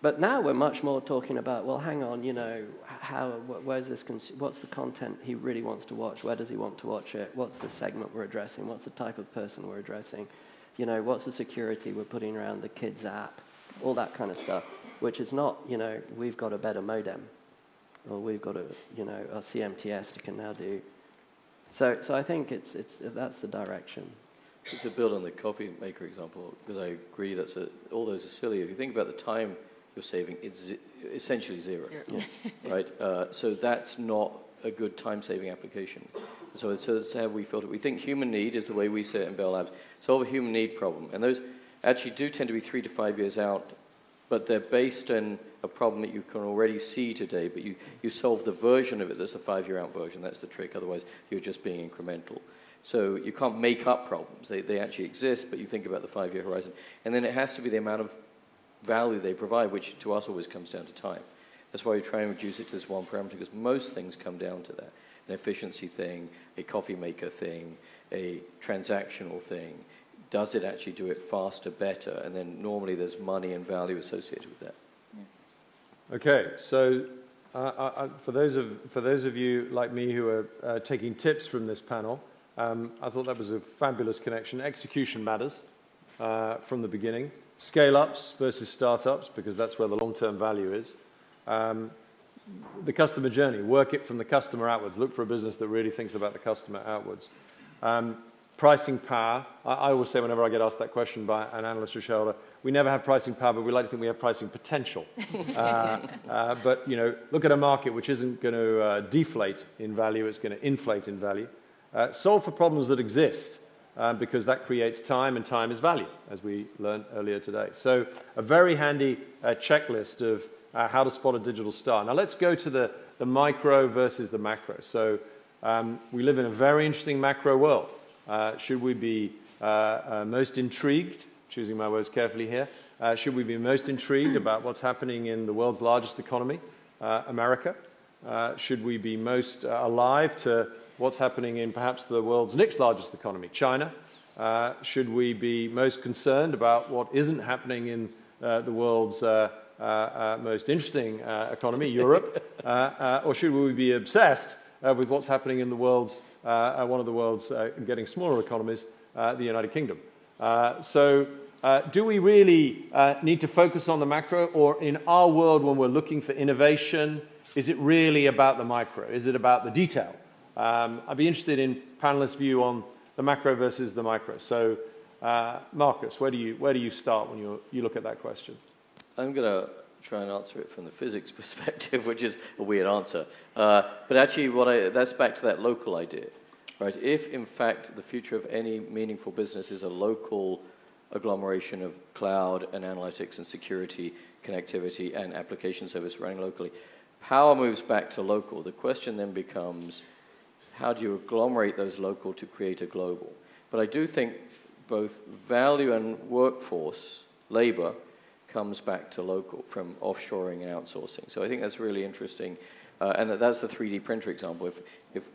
But now we're much more talking about, well, hang on, where's this? What's the content he really wants to watch? Where does he want to watch it? What's the segment we're addressing? What's the type of person we're addressing? What's the security we're putting around the kids' app? All that kind of stuff, which is not, we've got a better modem. or we've got a, you know, a CMTS you can now do. So I think that's the direction. To build on the coffee maker example, because I agree all those are silly. If you think about the time you're saving, it's essentially zero. Yeah. Right? So that's not a good time-saving application. So that's how we felt it. We think human need is the way we say it in Bell Labs. Solve a human need problem. And those actually do tend to be 3 to 5 years out, but they're based on a problem that you can already see today, but you solve the version of it that's a 5-year out version. That's the trick. Otherwise, you're just being incremental. So you can't make up problems. They actually exist, but you think about the 5-year horizon. And then it has to be the amount of value they provide, which to us always comes down to time. That's why we try and reduce it to this one parameter, because most things come down to that. An efficiency thing, a coffee maker thing, a transactional thing. Does it actually do it faster, better? And then normally there's money and value associated with that. Yeah. Okay, so for those of you like me who are taking tips from this panel, I thought that was a fabulous connection. Execution matters from the beginning. Scale-ups versus startups, because that's where the long-term value is. The customer journey, work it from the customer outwards. Look for a business that really thinks about the customer outwards. Pricing power, I always say whenever I get asked that question by an analyst or shareholder, we never have pricing power, but we like to think we have pricing potential. But, you know, look at a market which isn't going to deflate in value, it's going to inflate in value. Solve for problems that exist, because that creates time, and time is value, as we learned earlier today. So a very handy checklist of how to spot a digital star. Now let's go to the micro versus the macro. So we live in a very interesting macro world. Should we be most intrigued, choosing my words carefully here, should we be most intrigued about what's happening in the world's largest economy, America? Should we be most alive to what's happening in perhaps the world's next largest economy, China? Should we be most concerned about what isn't happening in the world's most interesting economy, Europe? Or should we be obsessed with what's happening in the world's, one of the world's getting smaller economies, the United Kingdom? So do we really need to focus on the macro, or in our world when we're looking for innovation, is it really about the micro? Is it about the detail? I'd be interested in panelists' view on the macro versus the micro. So, Marcus, where do you start when you look at that question? I'm going to try and answer it from the physics perspective, which is a weird answer. But actually, that's back to that local idea, right? If, in fact, the future of any meaningful business is a local agglomeration of cloud and analytics and security, connectivity, and application service running locally, power moves back to local. The question then becomes, how do you agglomerate those local to create a global? But I do think both value and workforce, labor, comes back to local from offshoring and outsourcing. So I think that's really interesting. And that's the 3D printer example.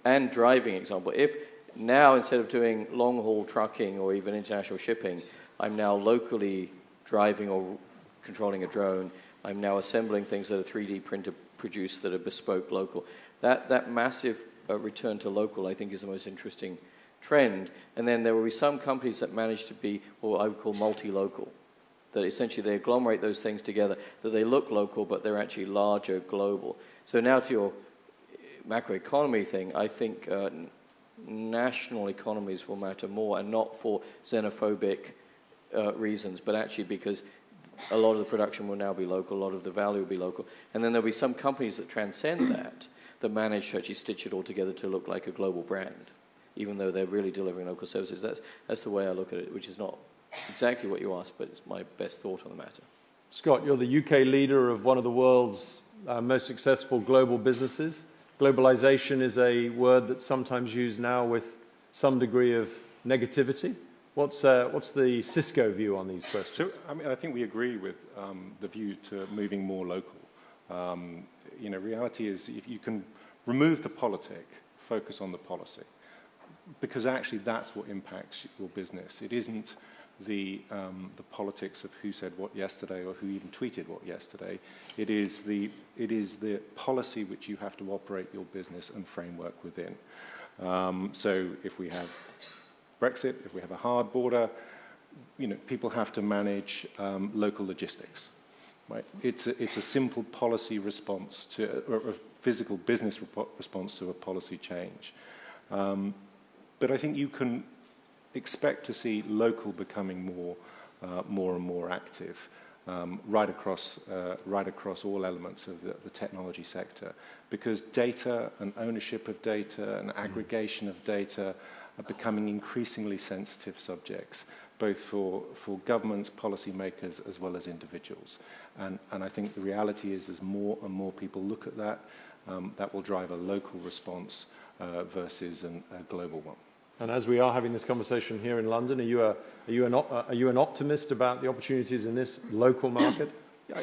And driving example. If now, instead of doing long-haul trucking or even international shipping, I'm now locally driving or controlling a drone, I'm now assembling things that are 3D printer produced that are bespoke local. That massive return to local, I think, is the most interesting trend. And then there will be some companies that manage to be what I would call multi-local, that essentially they agglomerate those things together, that they look local, but they're actually larger, global. So now to your macroeconomy thing, I think national economies will matter more, and not for xenophobic reasons, but actually because a lot of the production will now be local, a lot of the value will be local. And then there'll be some companies that transcend that manage to actually stitch it all together to look like a global brand, even though they're really delivering local services. That's the way I look at it, which is not exactly what you asked, but it's my best thought on the matter. Scott, you're the UK leader of one of the world's most successful global businesses. Globalization is a word that's sometimes used now with some degree of negativity. What's the Cisco view on these questions? So, I mean, I think we agree with the view to moving more local. You know, reality is if you can remove the politic, focus on the policy, because actually that's what impacts your business. It isn't the politics of who said what yesterday or who even tweeted what yesterday. It is the policy which you have to operate your business and framework within. So if we have Brexit, if we have a hard border, you know, people have to manage local logistics. Right? It's a simple policy response to physical business response to a policy change. But I think you can expect to see local becoming more and more active right across all elements of the technology sector, because data and ownership of data and aggregation of data are becoming increasingly sensitive subjects, both for governments, policymakers, as well as individuals. And I think the reality is, as more and more people look at that, that will drive a local response versus a global one. And as we are having this conversation here in London, are you an optimist about the opportunities in this local market?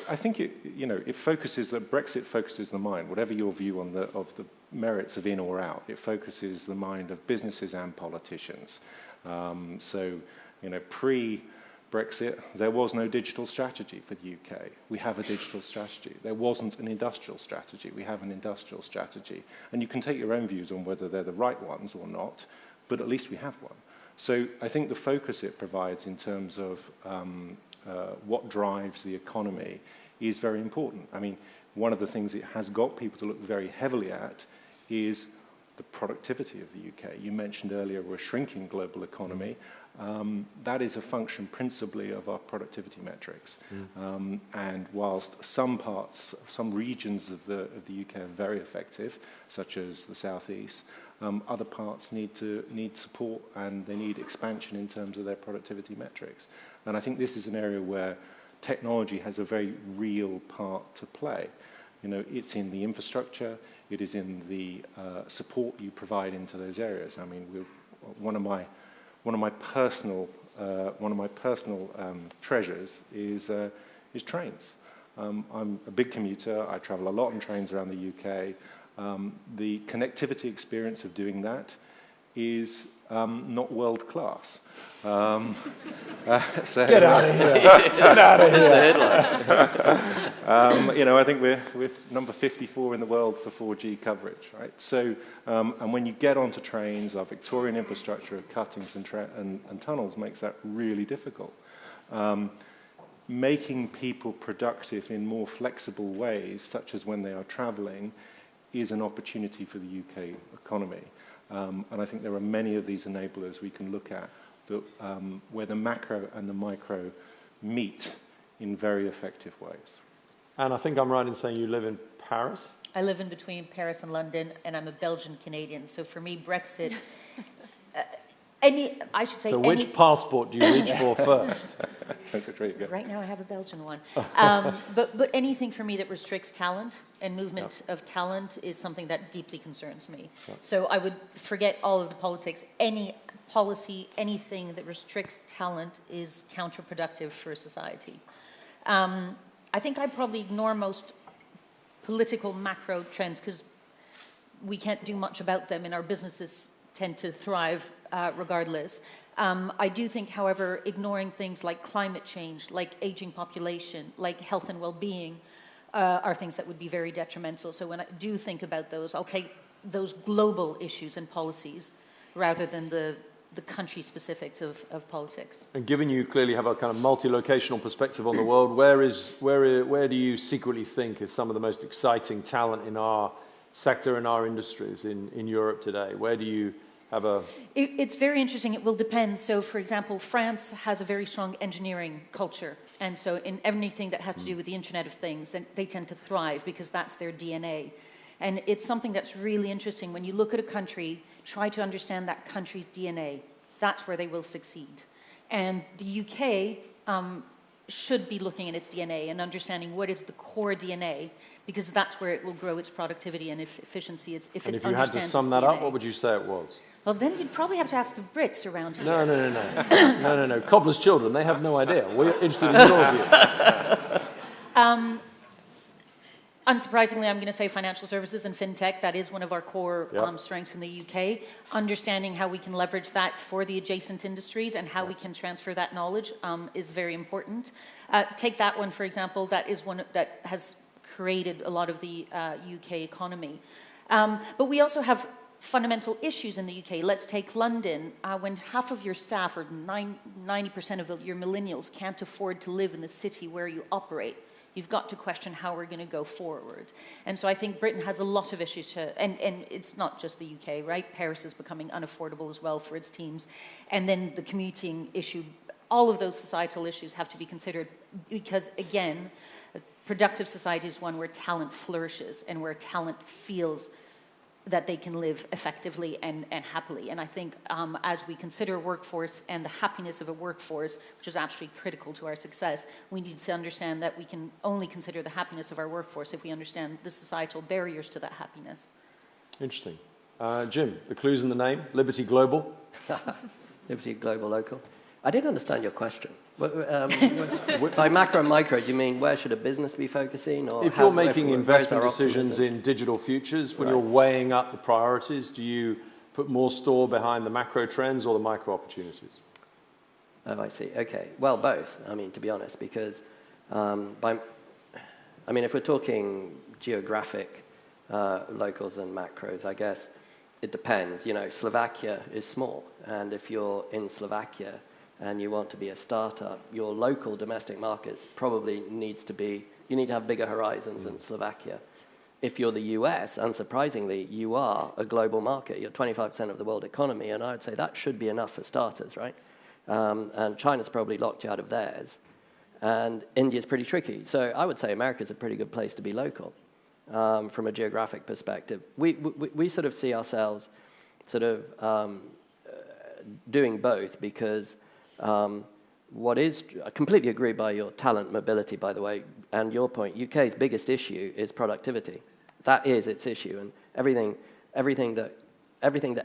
I think Brexit focuses the mind. Whatever your view on of the merits of in or out, it focuses the mind of businesses and politicians. Pre-Brexit, there was no digital strategy for the UK. We have a digital strategy. There wasn't an industrial strategy. We have an industrial strategy. And you can take your own views on whether they're the right ones or not, but at least we have one. So I think the focus it provides in terms of what drives the economy is very important. I mean, one of the things it has got people to look very heavily at is the productivity of the UK. You mentioned earlier we're a shrinking global economy. That is a function principally of our productivity metrics. And whilst some regions of the UK are very effective, such as the southeast, other parts need support, and they need expansion in terms of their productivity metrics. And I think this is an area where technology has a very real part to play. It's in the infrastructure, it is in the support you provide into those areas. I mean, one of my personal treasures is trains. I'm a big commuter. I travel a lot on trains around the UK. The connectivity experience of doing that is not world class. Get out of here! Get out of here! I think we're number 54 in the world for 4G coverage, right? So, and when you get onto trains, our Victorian infrastructure of cuttings and tunnels makes that really difficult. Making people productive in more flexible ways, such as when they are travelling, is an opportunity for the UK economy. And I think there are many of these enablers we can look at that, where the macro and the micro meet in very effective ways. And I think I'm right in saying you live in Paris? I live in between Paris and London, and I'm a Belgian Canadian. So for me, Brexit, which passport do you reach for first? Right now I have a Belgian one. But anything for me that restricts talent and movement of talent is something that deeply concerns me. So I would forget all of the politics. Any policy, anything that restricts talent is counterproductive for a society. I think I probably ignore most political macro trends because we can't do much about them, and our businesses tend to thrive regardless. I do think, however, ignoring things like climate change, like aging population, like health and well-being are things that would be very detrimental. So when I do think about those, I'll take those global issues and policies rather than the country specifics of politics. And given you clearly have a kind of multi-locational perspective on the world, where do you secretly think is some of the most exciting talent in our sector and our industries in Europe today? Where do you have a... It's very interesting. It will depend. So, for example, France has a very strong engineering culture. And so in anything that has to do with the Internet of Things, then they tend to thrive because that's their DNA. And it's something that's really interesting. When you look at a country, try to understand that country's DNA. That's where they will succeed. And the UK should be looking at its DNA and understanding what is the core DNA, because that's where it will grow its productivity and efficiency. And if you had to sum that up, what would you say it was? Well, then you'd probably have to ask the Brits around here. No. Cobbler's children, they have no idea. We're interested in your view. Unsurprisingly, I'm going to say financial services and fintech. That is one of our core strengths in the UK. Understanding how we can leverage that for the adjacent industries and how we can transfer that knowledge is very important. Take that one, for example. That is one that has created a lot of the UK economy. But we also have fundamental issues in the UK. Let's take London. When half of your staff, or 90% of your millennials, can't afford to live in the city where you operate, you've got to question how we're going to go forward. And so I think Britain has a lot of issues to, and it's not just the UK, right? Paris is becoming unaffordable as well for its teams. And then the commuting issue, all of those societal issues have to be considered because, again, a productive society is one where talent flourishes and where talent feels that they can live effectively and happily. And I think as we consider workforce and the happiness of a workforce, which is absolutely critical to our success, we need to understand that we can only consider the happiness of our workforce if we understand the societal barriers to that happiness. Interesting. Jim, the clues in the name, Liberty Global. Liberty Global Local. I didn't understand your question. By macro and micro, do you mean where should a business be focusing? Or if you're making investment decisions in digital futures, when you're weighing up the priorities, do you put more store behind the macro trends or the micro opportunities? Oh, I see. Okay. Well, both, I mean, to be honest, because, if we're talking geographic locals and macros, I guess it depends. You know, Slovakia is small, and if you're in Slovakia, and you want to be a startup, your local domestic markets probably you need to have bigger horizons than Slovakia. If you're the US, unsurprisingly, you are a global market. You're 25% of the world economy, and I'd say that should be enough for starters, right? And China's probably locked you out of theirs. And India's pretty tricky. So I would say America's a pretty good place to be local from a geographic perspective. We sort of see ourselves sort of doing both because I completely agree by your talent mobility, by the way, and your point. UK's biggest issue is productivity. That is its issue, and everything that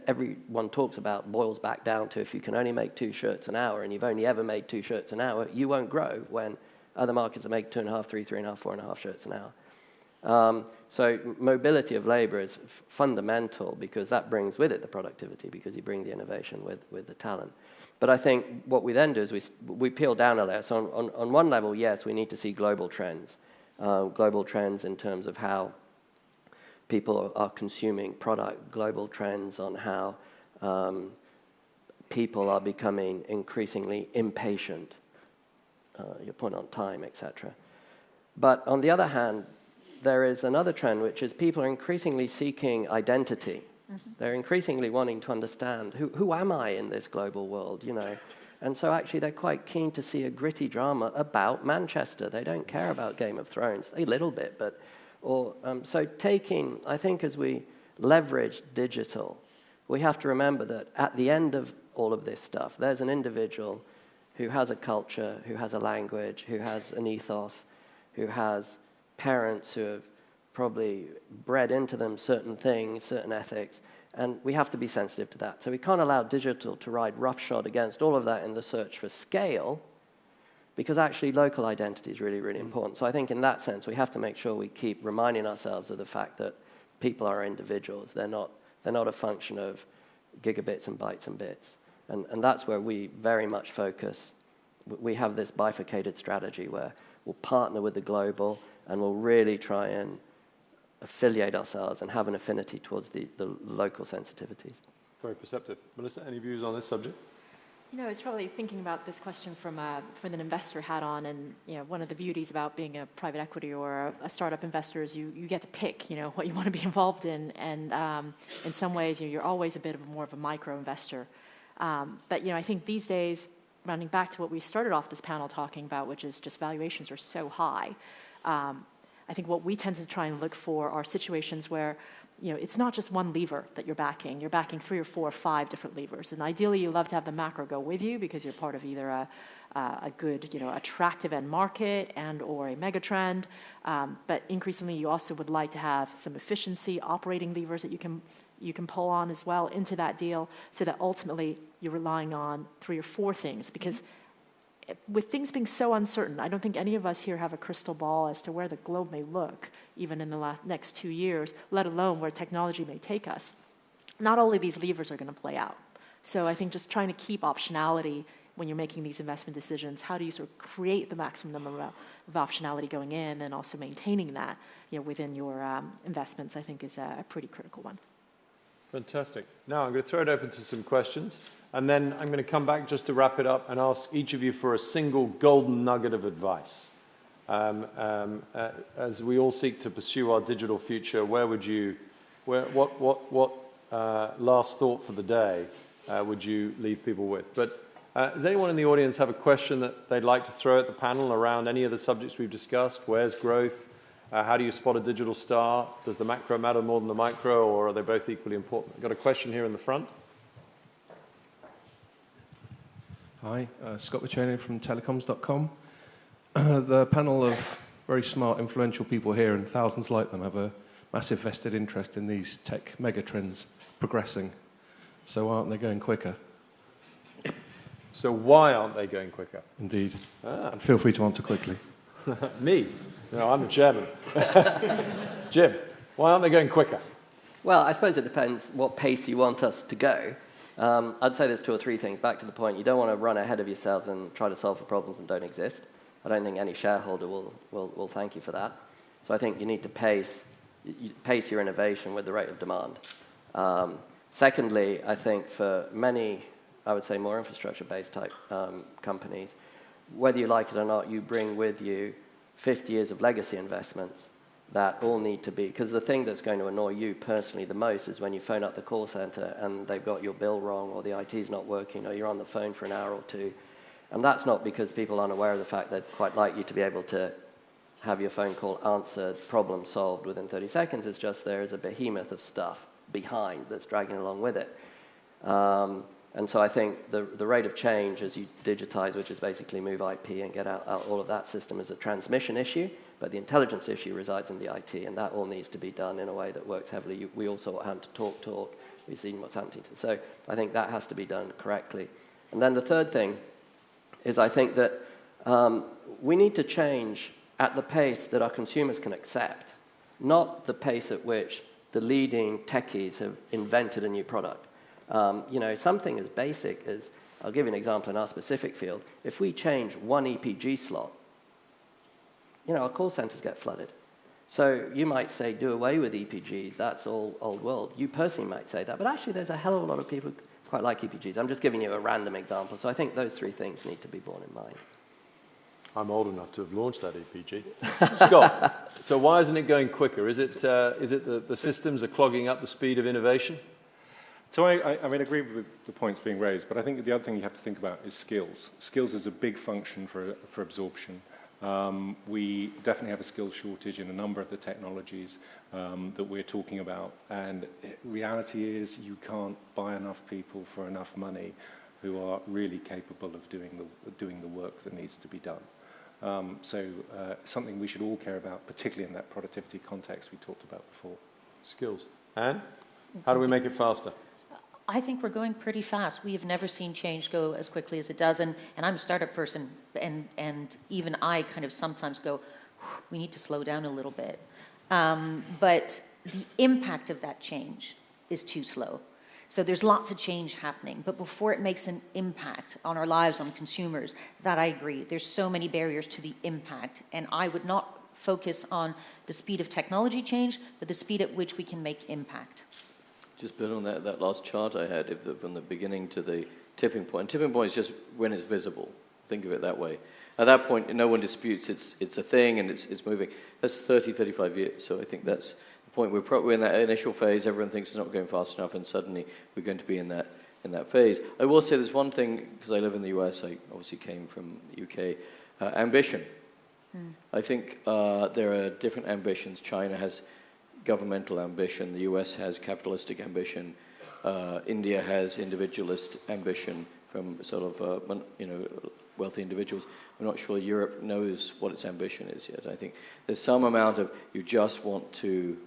everyone talks about boils back down to if you can only make 2 shirts an hour and you've only ever made 2 shirts an hour, you won't grow when other markets are making 2.5, 3, 3.5, 4.5 shirts an hour. So mobility of labour is fundamental because that brings with it the productivity because you bring the innovation with the talent. But I think what we then do is we peel down a layer. So on one level, yes, we need to see global trends in terms of how people are consuming product, global trends on how people are becoming increasingly impatient, your point on time, etc. But on the other hand, there is another trend, which is people are increasingly seeking identity. Mm-hmm. They're increasingly wanting to understand, who am I in this global world, you know? And so actually they're quite keen to see a gritty drama about Manchester. They don't care about Game of Thrones, a little bit, but... so I think as we leverage digital, we have to remember that at the end of all of this stuff, there's an individual who has a culture, who has a language, who has an ethos, who has parents who have probably bred into them certain things, certain ethics, and we have to be sensitive to that. So we can't allow digital to ride roughshod against all of that in the search for scale, because actually local identity is really, really important. So I think in that sense, we have to make sure we keep reminding ourselves of the fact that people are individuals. They're not a function of gigabits and bytes and bits. And that's where we very much focus. We have this bifurcated strategy where we'll partner with the global and we'll really try and affiliate ourselves and have an affinity towards the local sensitivities. Very perceptive. Melissa, any views on this subject? You know, I was probably thinking about this question from an investor hat on, and you know, one of the beauties about being a private equity or a startup investor is you get to pick, you know, what you want to be involved in, and in some ways, you know, you're always a bit more of a micro investor. But you know, I think these days, rounding back to what we started off this panel talking about, which is just valuations are so high. I think what we tend to try and look for are situations where, you know, it's not just one lever that you're backing. You're backing 3 or 4 or 5 different levers. And ideally, you love to have the macro go with you because you're part of either a good, you know, attractive end market and or a mega trend. But increasingly, you also would like to have some efficiency, operating levers that you can pull on as well into that deal so that ultimately you're relying on 3 or 4 things. Because with things being so uncertain, I don't think any of us here have a crystal ball as to where the globe may look, even in the next 2 years, let alone where technology may take us. Not all of these levers are going to play out. So I think just trying to keep optionality when you're making these investment decisions, how do you sort of create the maximum number of optionality going in and also maintaining that, you know, within your investments, I think is a pretty critical one. Fantastic. Now I'm going to throw it open to some questions, and then I'm going to come back just to wrap it up and ask each of you for a single golden nugget of advice. As we all seek to pursue our digital future, what last thought for the day would you leave people with? But does anyone in the audience have a question that they'd like to throw at the panel around any of the subjects we've discussed? Where's growth? How do you spot a digital star? Does the macro matter more than the micro, or are they both equally important? I've got a question here in the front. Hi, Scott Gardner from telecoms.com. The panel of very smart, influential people here, and thousands like them, have a massive vested interest in these tech megatrends progressing. So why aren't they going quicker? So why aren't they going quicker? Indeed. And feel free to answer quickly. Me? No, I'm the chairman. Jim, why aren't they going quicker? Well, I suppose it depends what pace you want us to go. I'd say there's two or three things. Back to the point, you don't want to run ahead of yourselves and try to solve for problems that don't exist. I don't think any shareholder will thank you for that. So I think you need to pace your innovation with the rate of demand. Secondly, I think for many, I would say more infrastructure-based type companies, whether you like it or not, you bring with you 50 years of legacy investments that all need to be, because the thing that's going to annoy you personally the most is when you phone up the call center and they've got your bill wrong, or the IT's not working, or you're on the phone for an hour or two. And that's not because people aren't aware of the fact they'd quite like you to be able to have your phone call answered, problem solved within 30 seconds. It's just there is a behemoth of stuff behind that's dragging along with it. And so I think the rate of change as you digitize, which is basically move IP and get out all of that system, is a transmission issue, but the intelligence issue resides in the IT, and that all needs to be done in a way that works heavily. We all saw what happened to TalkTalk. We've seen what's happening to. So I think that has to be done correctly. And then the third thing is I think that we need to change at the pace that our consumers can accept, not the pace at which the leading techies have invented a new product. Something as basic as, I'll give you an example in our specific field, if we change one EPG slot, our call centers get flooded. So you might say, do away with EPGs, that's all old world. You personally might say that, but actually there's a hell of a lot of people who quite like EPGs. I'm just giving you a random example. So I think those three things need to be borne in mind. I'm old enough to have launched that EPG. Scott, so why isn't it going quicker? Is it the systems are clogging up the speed of innovation? So I agree with the points being raised, but I think the other thing you have to think about is skills. Skills is a big function for absorption. We definitely have a skills shortage in a number of the technologies that we're talking about, and reality is you can't buy enough people for enough money who are really capable of doing the work that needs to be done. Something we should all care about, particularly in that productivity context we talked about before. Skills. Anne, how do we make it faster? I think we're going pretty fast. We have never seen change go as quickly as it does. And I'm a startup person, and even I kind of sometimes go, we need to slow down a little bit. But the impact of that change is too slow. So there's lots of change happening. But before it makes an impact on our lives, on consumers, that I agree. There's so many barriers to the impact. And I would not focus on the speed of technology change, but the speed at which we can make impact. Just build on that last chart I had, from the beginning to the tipping point. Tipping point is just when it's visible. Think of it that way. At that point, no one disputes it's a thing and it's moving. That's 30, 35 years. So I think that's the point. We're in that initial phase. Everyone thinks it's not going fast enough, and suddenly we're going to be in that phase. I will say there's one thing, because I live in the US. I obviously came from the UK. Ambition. I think there are different ambitions. China has governmental ambition. The US has capitalistic ambition. India has individualist ambition from sort of wealthy individuals. I'm not sure Europe knows what its ambition is yet. I think there's some amount of you just want to,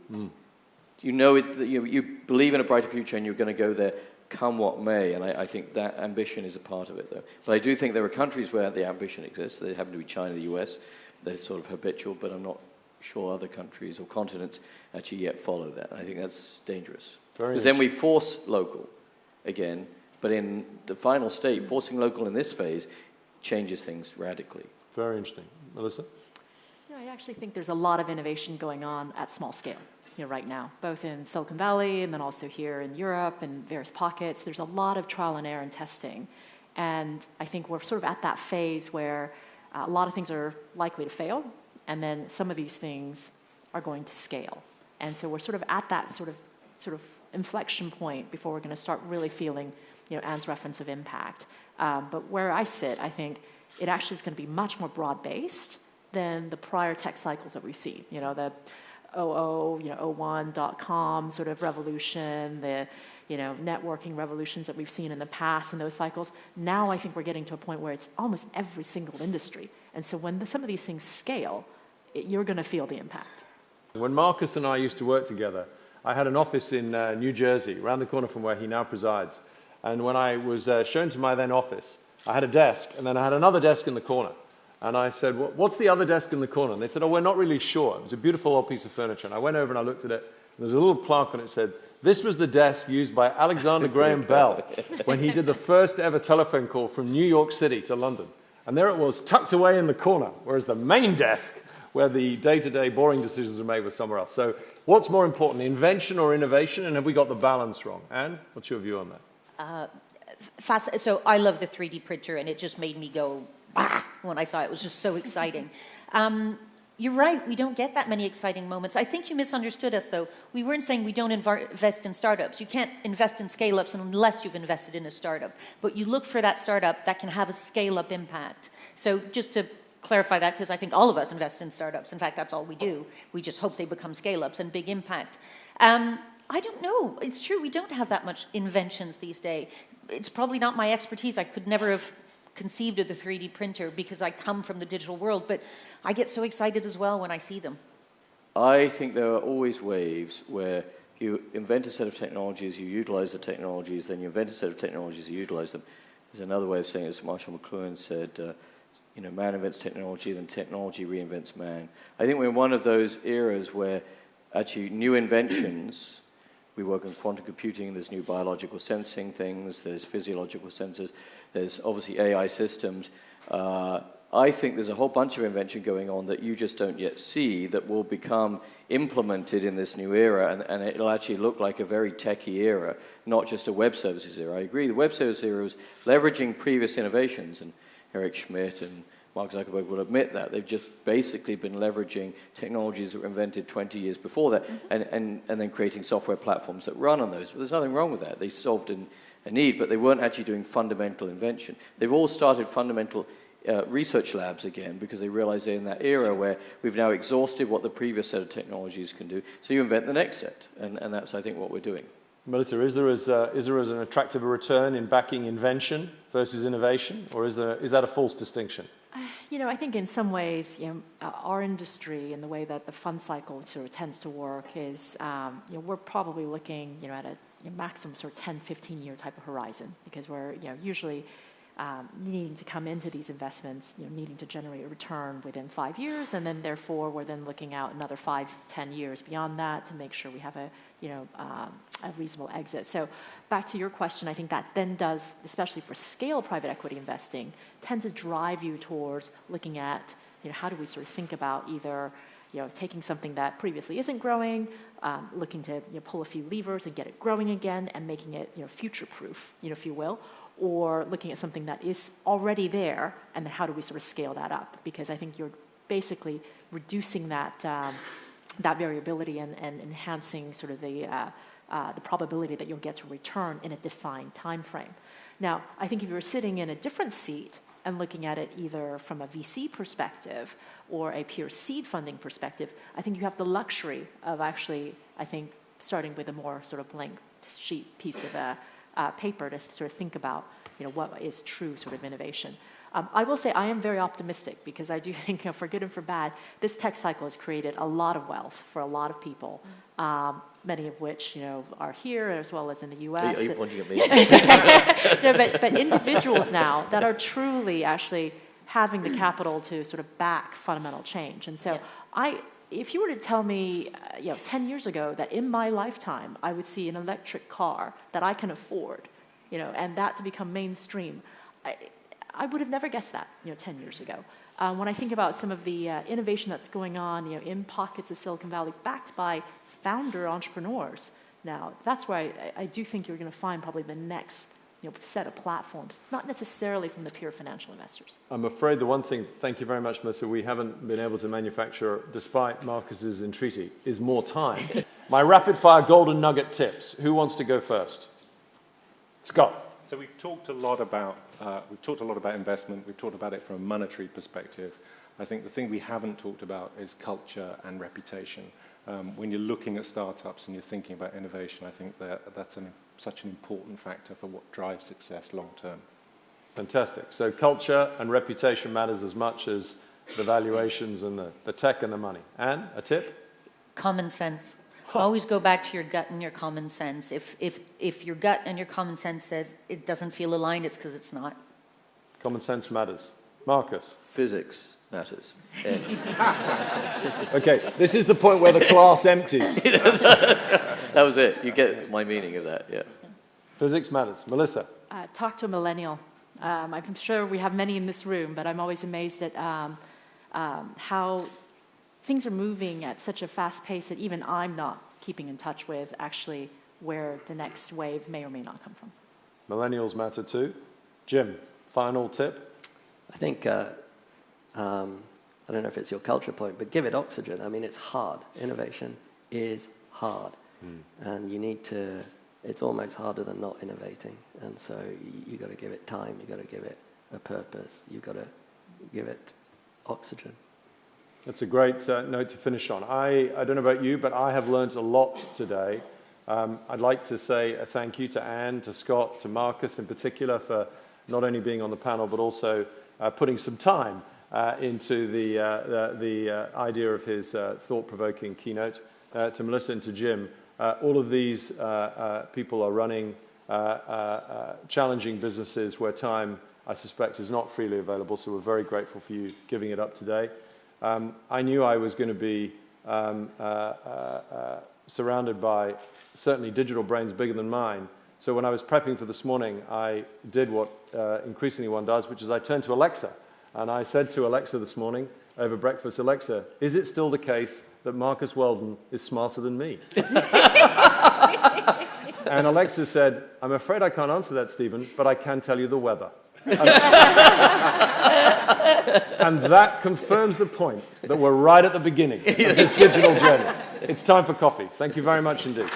you believe in a brighter future and you're going to go there come what may, and I think that ambition is a part of it, though. But I do think there are countries where the ambition exists. They happen to be China, the US. They're sort of habitual, but I'm not sure other countries or continents actually yet follow that. And I think that's dangerous. Because then we force local again, but in the final state, forcing local in this phase changes things radically. Very interesting. Melissa? I actually think there's a lot of innovation going on at small scale right now, both in Silicon Valley and then also here in Europe and various pockets. There's a lot of trial and error and testing. And I think we're sort of at that phase where a lot of things are likely to fail. and then some of these things are going to scale. And so we're sort of at that sort of inflection point before we're going to start really feeling, Anne's reference of impact. But where I sit, I think it actually is going to be much more broad-based than the prior tech cycles that we see. The 01.com sort of revolution, the networking revolutions that we've seen in the past in those cycles. Now I think we're getting to a point where it's almost every single industry. And so when some of these things scale, you're going to feel the impact. When Marcus and I used to work together, I had an office in New Jersey, around the corner from where he now presides. And when I was shown to my then office, I had a desk, and then I had another desk in the corner. And I said, what's the other desk in the corner? And they said, we're not really sure. It was a beautiful old piece of furniture. And I went over and I looked at it, and there was a little plaque on it that said, this was the desk used by Alexander Graham Bell when he did the first ever telephone call from New York City to London. And there it was, tucked away in the corner, whereas the main desk, where the day-to-day boring decisions were made, was somewhere else. So what's more important, invention or innovation, and have we got the balance wrong? Anne, what's your view on that? So I love the 3D printer, and it just made me go, bah, when I saw it. It was just so exciting. You're right, we don't get that many exciting moments. I think you misunderstood us, though. We weren't saying we don't invest in startups. You can't invest in scale-ups unless you've invested in a startup. But you look for that startup that can have a scale-up impact. So just to clarify that, because I think all of us invest in startups. In fact, that's all we do. We just hope they become scale-ups and big impact. I don't know. It's true, we don't have that much inventions these days. It's probably not my expertise. I could never have conceived of the 3D printer because I come from the digital world, but I get so excited as well when I see them. I think there are always waves where you invent a set of technologies, you utilize the technologies, then you invent a set of technologies, you utilize them. There's another way of saying it, as Marshall McLuhan said, man invents technology, then technology reinvents man. I think we're in one of those eras where actually new inventions, we work on quantum computing, there's new biological sensing things, there's physiological sensors, there's obviously AI systems. I think there's a whole bunch of invention going on that you just don't yet see that will become implemented in this new era, and it'll actually look like a very techie era, not just a web services era. I agree, the web services era is leveraging previous innovations, and Eric Schmidt and Mark Zuckerberg will admit that. They've just basically been leveraging technologies that were invented 20 years before that and then creating software platforms that run on those. But there's nothing wrong with that. They solved a need, but they weren't actually doing fundamental invention. They've all started fundamental research labs again because they realize they're in that era where we've now exhausted what the previous set of technologies can do. So you invent the next set, and that's, I think, what we're doing. Melissa, is there as an attractive a return in backing invention versus innovation, or is that a false distinction? I think in some ways, our industry and the way that the fund cycle sort of tends to work is, we're probably looking, at a maximum sort of 10, 15-year type of horizon, because we're, usually needing to come into these investments, needing to generate a return within 5 years, and then therefore we're then looking out another 5, 10 years beyond that to make sure we have a reasonable exit. So back to your question, I think that then does, especially for scale private equity investing, tend to drive you towards looking at, how do we sort of think about either, taking something that previously isn't growing, looking to pull a few levers and get it growing again and making it, future-proof, if you will, or looking at something that is already there, and then how do we sort of scale that up? Because I think you're basically reducing that that variability and enhancing sort of the probability that you'll get to return in a defined time frame. Now, I think if you were sitting in a different seat and looking at it either from a VC perspective or a pure seed funding perspective, I think you have the luxury of actually, I think, starting with a more sort of blank sheet piece of paper to sort of think about, what is true sort of innovation. I will say I am very optimistic because I do think, for good and for bad, this tech cycle has created a lot of wealth for a lot of people, many of which, are here as well as in the US. Are you pointing at me? No, but individuals now that are truly actually having the capital to sort of back fundamental change. And so if you were to tell me, 10 years ago that in my lifetime I would see an electric car that I can afford, and that to become mainstream, I would have never guessed that, 10 years ago. When I think about some of the innovation that's going on, in pockets of Silicon Valley, backed by founder entrepreneurs now, that's where I do think you're going to find probably the next set of platforms, not necessarily from the pure financial investors. I'm afraid the one thing, thank you very much, Melissa, we haven't been able to manufacture, despite Marcus's entreaty, is more time. My rapid-fire golden nugget tips. Who wants to go first? Scott. So we've talked a lot about investment. We've talked about it from a monetary perspective. I think the thing we haven't talked about is culture and reputation. When you're looking at startups and you're thinking about innovation, I think that's such an important factor for what drives success long term. Fantastic. So culture and reputation matters as much as the valuations and the tech and the money. Anne, a tip? Common sense. Always go back to your gut and your common sense. If your gut and your common sense says it doesn't feel aligned, it's because it's not. Common sense matters. Marcus? Physics matters. Okay, this is the point where the class empties. That was it. You get my meaning of that, yeah. Physics matters. Melissa? Talk to a millennial. I'm sure we have many in this room, but I'm always amazed at how things are moving at such a fast pace that even I'm not keeping in touch with actually where the next wave may or may not come from. Millennials matter too. Jim, final tip? I think, I don't know if it's your culture point, but give it oxygen. I mean, it's hard. Innovation is hard. And you need to, it's almost harder than not innovating. And so you got to give it time. You got to give it a purpose. You got to give it oxygen. That's a great note to finish on. I don't know about you, but I have learned a lot today. I'd like to say a thank you to Anne, to Scott, to Marcus in particular for not only being on the panel, but also putting some time into the idea of his thought-provoking keynote. To Melissa and to Jim, all of these people are running challenging businesses where time, I suspect, is not freely available, so we're very grateful for you giving it up today. I knew I was going to be surrounded by certainly digital brains bigger than mine. So when I was prepping for this morning, I did what increasingly one does, which is I turned to Alexa. And I said to Alexa this morning over breakfast, Alexa, is it still the case that Marcus Weldon is smarter than me? And Alexa said, I'm afraid I can't answer that, Stephen, but I can tell you the weather. And that confirms the point that we're right at the beginning of this digital journey. It's time for coffee. Thank you very much indeed.